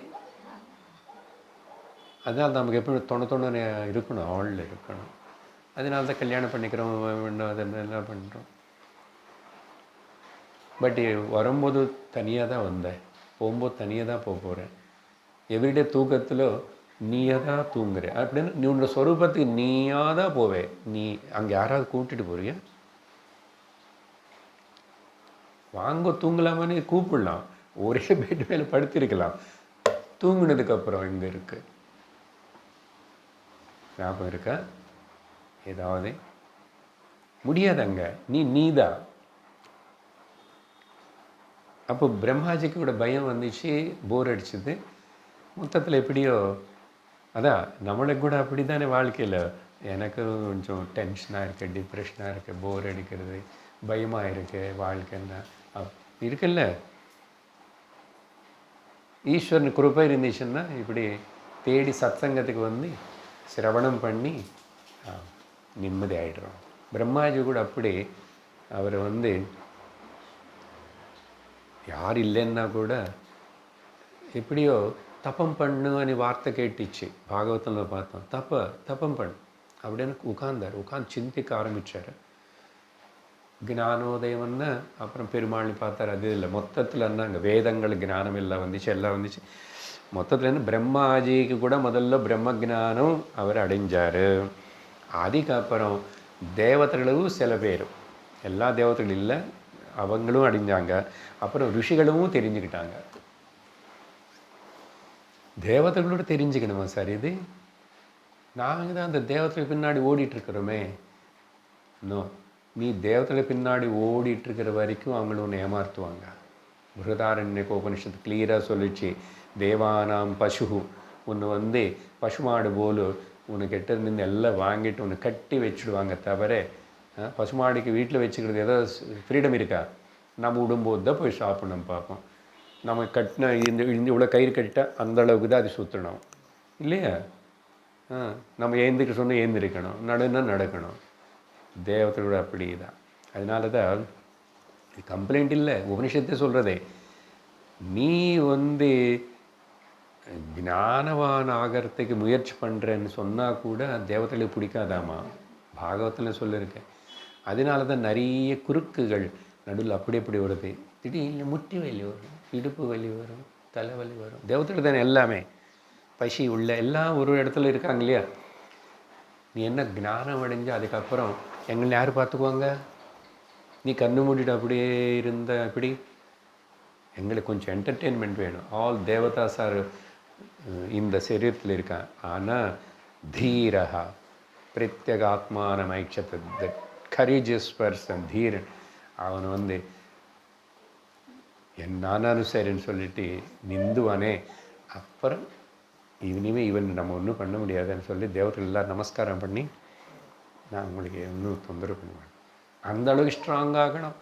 Speaker 1: அதனால் நமக்கு எப்படி தொண்ணு இருக்கணும், ஆளில் இருக்கணும். அதனால தான் கல்யாணம் பண்ணிக்கிறோம், அதெல்லாம் பண்ணுறோம். பட் வரும்போது தனியாக தான் வந்தேன், போகும்போது தனியாக தான் போக போகிறேன். எவ்ரிடே தூக்கத்தில் நீயாக தான் தூங்குற அப்படின்னு நீ உன்னோட ஸ்வரூபத்துக்கு நீயாக தான் போவே. நீ அங்கே யாராவது கூப்பிட்டுட்டு போறியா? வாங்க தூங்கலாமான்னு கூப்பிடலாம், ஒரே பெட் மேலே படுத்திருக்கலாம். தூங்குனதுக்கப்புறம் எங்கே இருக்கு ஞாபகம் இருக்கா? ஏதாவது முடியாதங்க, நீதான். அப்போ பிரம்மாஜிக்கு கூட பயம் வந்துச்சு, போர் அடிச்சுது. மொத்தத்தில் எப்படியோ அதான் நம்மளுக்கு கூட அப்படி தானே வாழ்க்கையில். எனக்கு கொஞ்சம் டென்ஷனாக இருக்குது, டிப்ரெஷனாக இருக்குது, போர் அடிக்கிறது, பயமாக இருக்குது, வாழ்க்கைன்னா இருக்குல்ல. ஈஸ்வரன் கிருபை இருந்துச்சுன்னா இப்படி தேடி சத்சங்கத்துக்கு வந்து சிரவணம் பண்ணி நிம்மதி ஆகிடுறோம். பிரம்மாஜி கூட அப்படி அவர் வந்து யார் இல்லைன்னா கூட எப்படியோ தப்பம் பண்ணுன்னு வார்த்தை கேட்டுச்சு. பாகவத்தில் பார்த்தோம், தப்பம் பண்ணு அப்படின்னு உட்கார்ந்தார். உட்காந்து சிந்திக்க ஆரம்பித்தார். ஞானோதயம்னா அப்புறம் பெருமாள்னு பார்த்தார். அது இல்லை, மொத்தத்தில் என்ன அங்கே வேதங்கள் ஞானம் எல்லாம் வந்துச்சு, எல்லாம் வந்துச்சு. மொத்தத்தில் என்ன பிரம்மாஜிக்கு கூட முதல்ல பிரம்ம ஜானம் அவர் அடைஞ்சார். அதுக்கப்புறம் தேவதைகளும் சில பேர், எல்லா தேவதைகளும் இல்லை, அவங்களும் அடைஞ்சாங்க. அப்புறம் ரிஷிகளும் தெரிஞ்சுக்கிட்டாங்க. தேவதைகளோடு தெரிஞ்சுக்கணுமா சார் இது? நாங்கள் தான் அந்த தேவதைகள் பின்னாடி ஓடிட்டுருக்குறோமே. இன்னும் நீ தேவதைகள் பின்னாடி ஓடிட்டுருக்கிற வரைக்கும் அவங்கள ஒன்று ஏமாற்றுவாங்க. பிருஹதாரண்யக உபனிஷத்து கிளியராக சொல்லிச்சு, தேவானாம் பசு, ஒன்று வந்து பசுமாடு போல் உனக்கிட்ட இருந்து எல்லாம் வாங்கிட்டு ஒன்று கட்டி வச்சுடுவாங்க. தவிர பசுமாடிக்கு வீட்டில் வச்சுக்கிறது ஏதாவது ஃப்ரீடம் இருக்கா? நம்ம விடும்போது தான் போய் சாப்பிடணும் பார்ப்போம். நம்ம கட்டின இந்த இவ்வளோ கயிறு கட்டிட்டால் அந்த அளவுக்கு தான் அது சுற்றணும் இல்லையா? நம்ம ஏந்திரிக்க சொன்னால் ஏந்திரிக்கணும், நடனா நடக்கணும். தேவத்தோட அப்படி தான். அதனால தான் கம்ப்ளைண்ட் இல்லை, உபனிஷத்தை சொல்கிறதே. நீ வந்து ஞானவான் ஆகிறதுக்கு முயற்சி பண்ணுறேன்னு சொன்னால் கூட தேவதைகளுக்கு பிடிக்காதாமா, பாகவத்தில் சொல்லியிருக்கேன். அதனால தான் நிறைய குறுக்குகள் நடுவில் அப்படி அப்படி வருது. திடீர்னு முட்டி வலி வரும், இடுப்பு வலி வரும், தலைவலி வரும். தேவதைகள் தானே எல்லாமே, பசி உள்ள எல்லாம் ஒரு இடத்துல இருக்காங்க இல்லையா? நீ என்ன ஞானம் அடைஞ்சு அதுக்கப்புறம் எங்களை யார் பார்த்துக்குவாங்க? நீ கண்ணு மூடிட்டு அப்படியே இருந்த அப்படி. எங்களுக்கு கொஞ்சம் என்டர்டெயின்மெண்ட் வேணும். ஆல் தேவதாஸ் ஆர் இந்த சரீரத்தில் இருக்கான். ஆனால் தீரஹா பிரத்யேகாத்மான ஐட்சத்தை, த கரேஜியஸ் பர்சன், தீரன், அவன் வந்து என் நானும் சரின்னு சொல்லிட்டு நிந்துவானே, அப்புறம் இனிமேல் இவன் நம்ம ஒன்றும் பண்ண முடியாதுன்னு சொல்லி தேவர்கள் எல்லாம் நமஸ்காரம் பண்ணி நான் உங்களுக்கு இன்னும் தொந்தரவு பண்ணுவேன். அந்த அளவுக்கு ஸ்ட்ராங் ஆகணும்.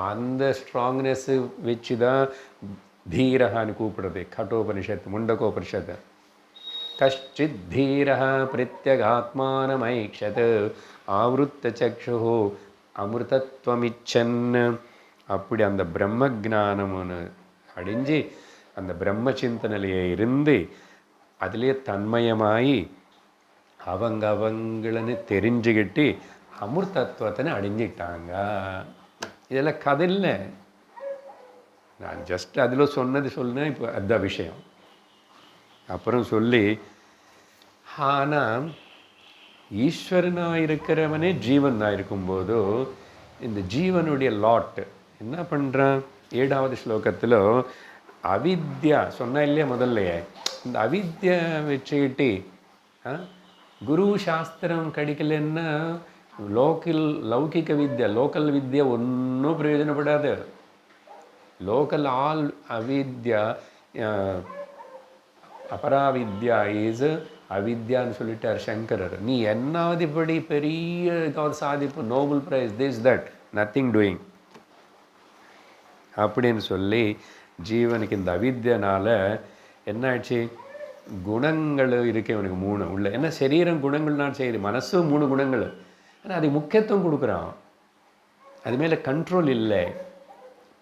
Speaker 1: அந்த ஸ்ட்ராங்னஸ் வச்சு தான் தீரஹான்னு கூப்பிடுறது. கட்டோபனிஷத்து, முண்டகோபனிஷத்து. கஷ்டித் தீரஹ பிரத்யகாத்மானமைக்ஷத் ஆவருத்த சக்ஷு அமிர்தத்வமிச்சன். அப்படி அந்த பிரம்ம ஜானம்னு அடைஞ்சு அந்த பிரம்ம சிந்தனையிலேயே இருந்து அதிலே தன்மயமாகி அவங்களன்னு தெரிஞ்சுக்கிட்டு அமிர்தத்துவத்தை அடைஞ்சிட்டாங்க. இதெல்லாம் கதை இல்லை, நான் ஜஸ்ட் அதில் சொன்னேன். இப்போ அதுதான் விஷயம். அப்புறம் சொல்லி ஆனால் ஈஸ்வரனாக இருக்கிறவனே ஜீவனாக இருக்கும்போது இந்த ஜீவனுடைய லாட் என்ன பண்ணுறான்? 7வது ஸ்லோகத்தில் அவித்யா சொன்னா இல்லையா முதல்லையே, இந்த அவித்யா வச்சுக்கிட்டு குரு சாஸ்திரம் கிடைக்கலன்னா லௌகிக வித்யா லோக்கல் வித்யா ஒன்றும் பிரயோஜனப்படாது. லோக்கல் ஆல் அவித்யா அபராவித்யா இஸ் அவித்யான்னு சொல்லிட்டார் சங்கரர். நீ என்னாவதுபடி பெரிய ஏதாவது சாதிப்பு, Nobel prize, this that, nothing doing அப்படின்னு சொல்லி ஜீவனுக்கு இந்த அவித்யனால என்ன ஆயிடுச்சு? குணங்கள் இருக்கு இவனுக்கு 3 உள்ள. என்ன சரீரம் குணங்கள்னாலும் செய்யுது, மனசு 3 குணங்கள். ஆனால் அதுக்கு முக்கியத்துவம் கொடுக்குறான். அது மேலே கண்ட்ரோல் இல்லை,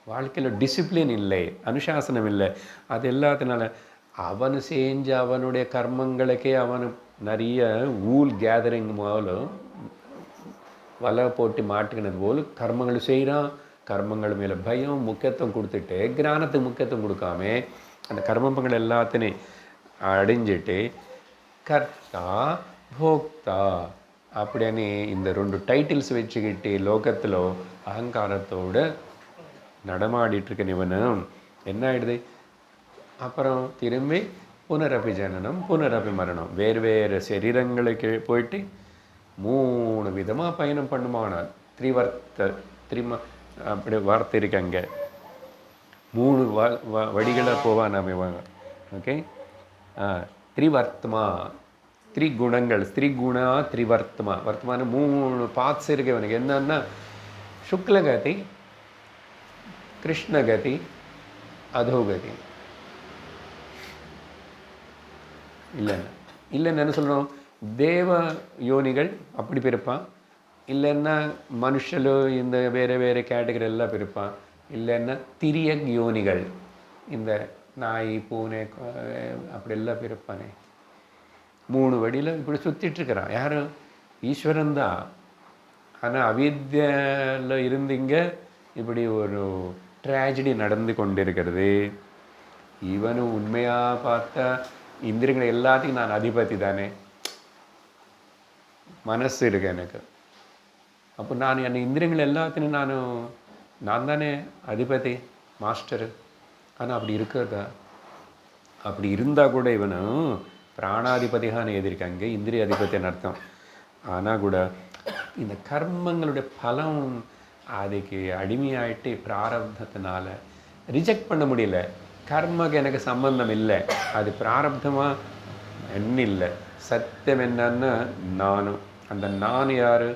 Speaker 1: வாழ்க்கையில் டிசிப்ளின் இல்லை, அனுசாசனம் இல்லை. அது எல்லாத்தினால அவனு செஞ்ச அவனுடைய கர்மங்களுக்கே அவனு நிறைய ஊல் கேதரிங் போலும் வலை போட்டு மாட்டுக்கினது போல் கர்மங்கள் செய்கிறான். கர்மங்கள் மேலே பயம் முக்கியத்துவம் கொடுத்துட்டு ஞானத்துக்கு முக்கியத்துவம் கொடுக்காம அந்த கர்மங்கள் எல்லாத்தையும் அடைஞ்சிட்டு கர்த்தா போக்தா அப்படின்னு இந்த 2 டைட்டில்ஸ் வச்சுக்கிட்டு லோகத்தில் அகங்காரத்தோடு நடமாடிட்டுருக்க இவனும் என்ன ஆகிடுது? அப்புறம் திரும்பி புனரப்பி ஜனனம் புனரப்பி மரணம், வேறு வேறு சரீரங்களுக்கு போயிட்டு 3 விதமாக பயணம் பண்ணுமானால் அப்படி வார்த்தை இருக்கு அங்கே. 3 வழிகளை போவான் அமைவாங்க. ஓகே, திரிவர்த்தமா, திரிகுணங்கள், திரிகுணா திரிவர்த்தமா. வர்த்தமான 3 பாத்ஸ் இருக்கு அவனுக்கு. என்னன்னா சுக்லகதி, கிருஷ்ணகதி, அதோகதி. இல்லைன்னு என்ன சொல்லணும்? தேவ யோனிகள் அப்படி பிறப்பான். இல்லைன்னா மனுஷலு இந்த வேறு வேறு கேட்டகரி எல்லாம் பிறப்பான். இல்லைன்னா திரிய யோனிகள், இந்த நாய் பூனை அப்படியெல்லாம் பிறப்பானே. 3 வழியில் இப்படி சுற்றிட்டுருக்கிறான். யாரும் ஈஸ்வரன் தான். ஆனால் அவித்யில் இருந்தீங்க இப்படி ஒரு ட்ராஜடி நடந்து கொண்டிருக்கிறது. இவனும் உண்மையாக பார்த்தா இந்திரியங்கள் எல்லாத்துக்கும் நான் அதிபதி தானே, மனசு இருக்கு எனக்கு. அப்போ நான் என் இந்திரியங்கள் எல்லாத்தையும் நான் தானே அதிபதி, மாஸ்டரு. ஆனால் அப்படி இருக்கிறதா? அப்படி இருந்தால் கூட இவனும் பிராணாதிபதிகான்னு எழுதியிருக்காங்க, இந்திரிய அதிபத்தின்னு அர்த்தம். ஆனால் கூட இந்த கர்மங்களுடைய பலம் அதுக்கு அடிமையாயிட்டு பிராரப்தத்தினால ரிஜெக்ட் பண்ண முடியல. கர்மக்கு எனக்கு சம்பந்தம் இல்லை, அது பிராரப்தமாக என்ன இல்லை. சத்தியம் என்னன்னா நானும். அந்த நான் யார்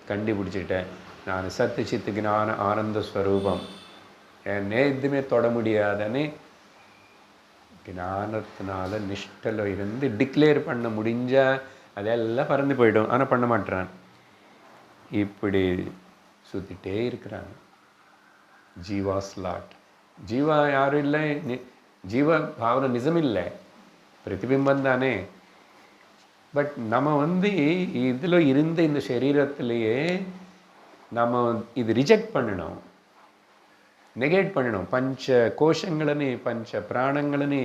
Speaker 1: கண்டுபிடிச்சிட்டேன். நான் சத்து சித்து ஞான ஆனந்த ஸ்வரூபம். என்னே எதுவுமே தொட முடியாதனே ஞானத்தினால நிஷ்டல இருந்து டிக்ளேர் பண்ண முடிஞ்சால் அதெல்லாம் பறந்து போயிடும். ஆனால் பண்ண மாட்டேறான். இப்படி சுற்றிட்டே இருக்கிறாங்க. ஜீவா ஸ்லாட். ஜீவா யாரும் இல்லை, ஜீவ பாவனை நிஜமில்லை, பிரதிபிம்பம் தானே. பட் நம்ம இதில் இருந்த இந்த சரீரத்திலேயே நம்ம இது ரிஜெக்ட் பண்ணணும், நெகேட் பண்ணணும். பஞ்ச கோஷங்களனு, பஞ்ச பிராணங்களனு,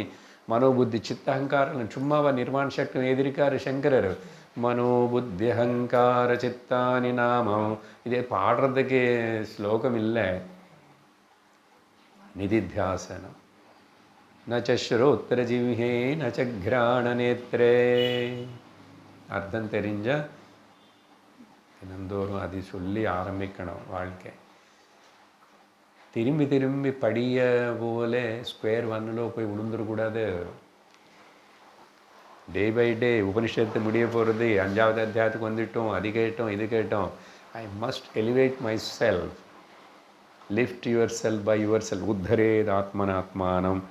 Speaker 1: மனோபுத்தி சித்தஹங்காரம் சும்மாவா நிர்வாண சக்தி எதிர்க்காரு சங்கரர். மனோபுத்தி அகங்கார சித்தானி நாமம். இதே பாடுறதுக்கு ஸ்லோகம் இல்லை. நிதித்தியாசனம். நச்ச ஸ்ரோத்திர ஜிவ்ஹே நச்ச கிராண நேத்ரே. அர்த்தம் தெரிஞ்ச தினந்தோறும் அதை சொல்லி ஆரம்பிக்கணும் வாழ்க்கை. திரும்பி திரும்பி படிய போல ஸ்கொயர் 1 போய் விழுந்துடக்கூடாது. டே பை டே உபனிஷத்து முடிய போகிறது. 5வது அத்தியாயத்துக்கு வந்துட்டோம். அது கேட்டோம், இது கேட்டோம். I must elevate myself. Lift yourself by yourself. உத்தரேத் ஆத்மனாத்மானம்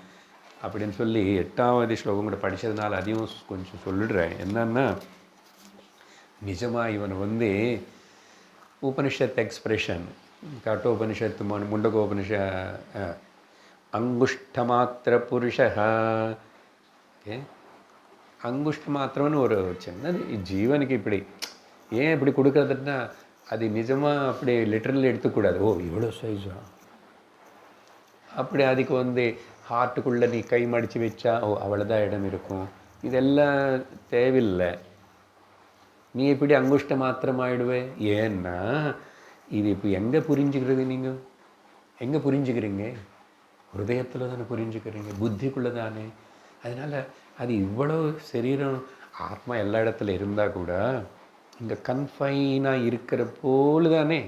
Speaker 1: அப்படின்னு சொல்லி 8வது ஸ்லோகம் கூட படித்ததுனால அதையும் கொஞ்சம் சொல்லிடுறேன். என்னன்னா நிஜமாக இவன் உபனிஷத் எக்ஸ்பிரஷன், கட்டோபனிஷத்து, முண்டகோபனிஷ, அங்குஷ்டமாத்திர புருஷ. ஓகே, அங்குஷ்டமாத்திரம்னு ஒரு சின்னது ஜீவனுக்கு இப்படி ஏன் இப்படி கொடுக்குறதுன்னா அது நிஜமாக அப்படி லிட்டரல் எடுத்துக்கூடாது. ஓ இவ்வளோ சைஸா அப்படி அதுக்கு ஹார்ட்டுக்குள்ளே நீ கை மடித்து வச்சா ஓ அவ்வளோதான் இடம் இருக்கும். இதெல்லாம் தேவையில்லை. நீ எப்படி அங்குஷ்ட மாத்திரம் ஆயிடுவே? ஏன்னா இது இப்போ எங்கே புரிஞ்சுக்கிறது? நீங்கள் எங்கே புரிஞ்சுக்கிறீங்க? ஹிருதயத்தில் தானே புரிஞ்சுக்கிறீங்க, புத்திக்குள்ளே தானே. அதனால் அது இவ்வளோ சரீரம் ஆத்மா எல்லா இடத்துல இருந்தால் கூட இங்கே கன்ஃபைனாக இருக்கிற போல தானே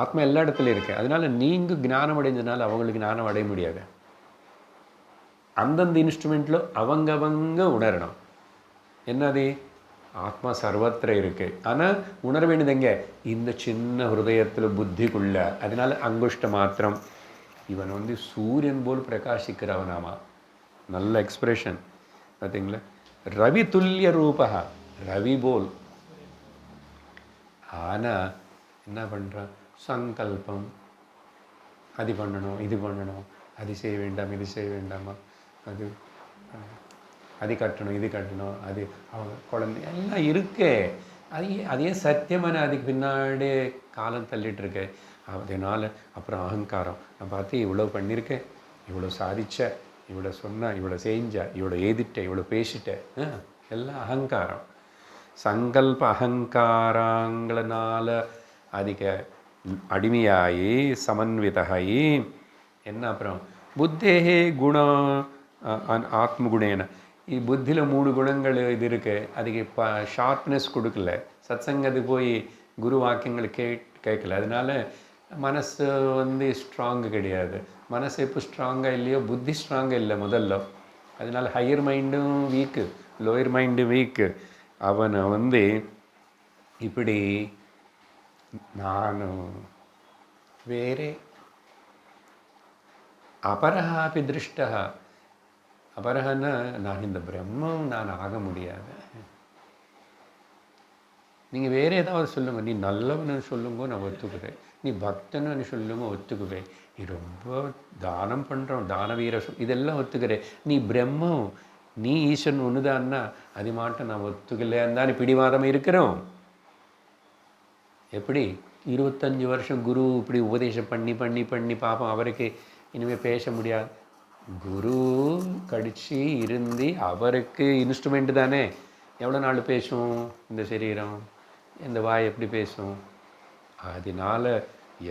Speaker 1: ஆத்மா எல்லா இடத்துலையும் இருக்கு. அதனால் நீங்கள் ஞானம் அடைஞ்சதுனால அவங்களுக்கு ஞானம் அடைய முடியாது. அந்தந்த இன்ஸ்ட்ருமெண்ட்டில் அவங்க உணரணும். என்னது? ஆத்மா சர்வத்திர இருக்குது. ஆனால் உணர வேண்டியது எங்கே? இந்த சின்ன ஹிருதயத்தில் புத்திக்குள்ள. அதனால் அங்குஷ்ட மாத்திரம். இவன் சூரியன் போல் பிரகாசிக்கிறவனாமா. நல்ல எக்ஸ்பிரஷன் பார்த்தீங்களா? ரவி துல்லிய ரூபா, ரவி போல். ஆனால் என்ன பண்ணுறான்? சங்கல்பம், அது பண்ணணும், இது பண்ணணும், அது செய்ய வேண்டாம், இது செய்ய வேண்டாமா, அது கட்டணும், இது கட்டணும், அது அவங்க குழந்தை எல்லாம் இருக்கே. அதே சத்தியமான அதுக்கு பின்னாடி காலம் தள்ளிட்டுருக்கு. அதனால் அப்புறம் அகங்காரம். நான் பார்த்து இவ்வளோ பண்ணியிருக்கேன், இவ்வளோ சாதிச்ச, இவ்வளோ சொன்ன, இவ்வளோ செஞ்ச, இவ்வளோ எழுதிட்டேன், இவ்வளோ பேசிட்டேன், எல்லாம் அகங்காரம். சங்கல்ப அகங்காரங்களனால அதுக்கு அடிமையாகி சமன்விதாகி என்ன அப்புறம் புத்தேகே குணம் ஆத்மகுணேன. புத்தியில் 3 குணங்கள் இது இருக்குது. அதுக்கு இப்போ ஷார்ப்னஸ் கொடுக்கல. சத்சங்கத்துக்கு போய் குரு வாக்கியங்களை கேட்கல. அதனால மனசு ஸ்ட்ராங்கு கிடையாது. மனசு எப்போ ஸ்ட்ராங்காக இல்லையோ புத்தி ஸ்ட்ராங்காக இல்லை முதல்ல. அதனால் ஹையர் மைண்டும் வீக்கு, லோயர் மைண்டு வீக்கு. அவனை இப்படி நான் வேறே அபரஹாபி திருஷ்டா. அபரஹன்னா நான் இந்த பிரம்மம் நான் ஆக முடியாது. நீங்கள் வேறு ஏதாவது சொல்லுங்கள். நீ நல்லவன்னு சொல்லுங்க, நான் ஒத்துக்குவேன். நீ பக்தன்னு சொல்லுங்க, ஒத்துக்குவேன். நீ ரொம்ப தானம் பண்ணுறோம், தானவீர இதெல்லாம் ஒத்துக்கிறேன். நீ பிரம்மம், நீ ஈஸ்வரன் ஒன்றுதான்னா அது மாட்டம் நான் ஒத்துக்கலைன்னு தான் பிடிவாதம் இருக்கிறோம். எப்படி 25 வருஷம் குரு இப்படி உபதேசம் பண்ணி பண்ணி பண்ணி பார்ப்போம், அவருக்கு இனிமேல் பேச முடியாது. குரு கடிச்சு இருந்து அவருக்கு இன்ஸ்ட்ருமெண்ட் தானே. எவ்வளோ நாள் பேசும் இந்த சரீரம், இந்த வாய் எப்படி பேசும்? அதனால்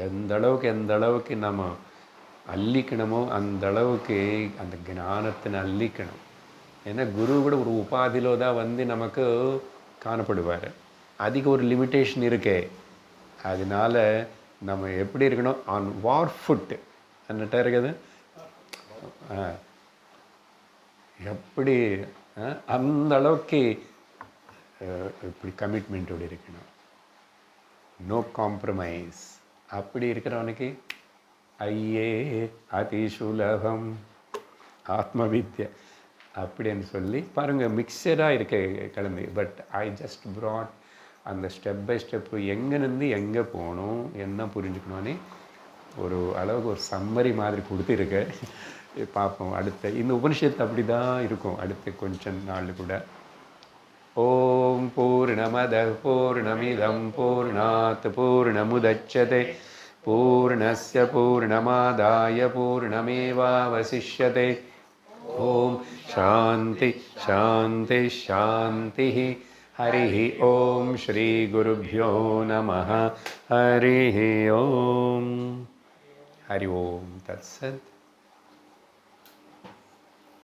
Speaker 1: எந்த அளவுக்கு நம்ம அள்ளிக்கணுமோ அந்த அளவுக்கு அந்த ஞானத்தினை அள்ளிக்கணும். ஏன்னா குரு கூட ஒரு உபாதியிலோ தான் நமக்கு காணப்படுவார். அதுக்கு ஒரு லிமிட்டேஷன் இருக்கே. அதனால் நம்ம எப்படி இருக்கணும்? ஆன் வார் ஃபுட்டு அன்னிட்ட இருக்குது. எப்படி அந்த அளவுக்கு இப்படி கமிட்மெண்ட்டோடு இருக்கணும். No compromise. அப்படி இருக்கிறவனுக்கு ஐயே அதிசுலபம் ஆத்மவித்யா அப்படின்னு சொல்லி பாருங்கள். மிக்சராக இருக்க கலந்து. பட் ஐ ஜஸ்ட் ப்ராட் அந்த ஸ்டெப் பை ஸ்டெப்பு எங்கேருந்து எங்கே போகணும், என்ன புரிஞ்சுக்கணும்னு ஒரு அளவுக்கு ஒரு சம்மரி மாதிரி கொடுத்துருக்க. பார்ப்போம் அடுத்த இந்த உபனிஷத்து அப்படி தான் இருக்கும் அடுத்த கொஞ்சம் நாள் கூட. ஓம் பூர்ணமத பூர்ணமிதம் பூர்ணாத் பூர்ணமுதச்யதே பூர்ணஸ்ய பூர்ணமாதாய பூர்ணமேவாவசிஷ்யதே. ஓம் சாந்தி சாந்தி சாந்தி. ஹரி ஓம் ஸ்ரீ குருभ्यो நமः. ஹரி ஓம். ஹரி ஓம் தத்சத்.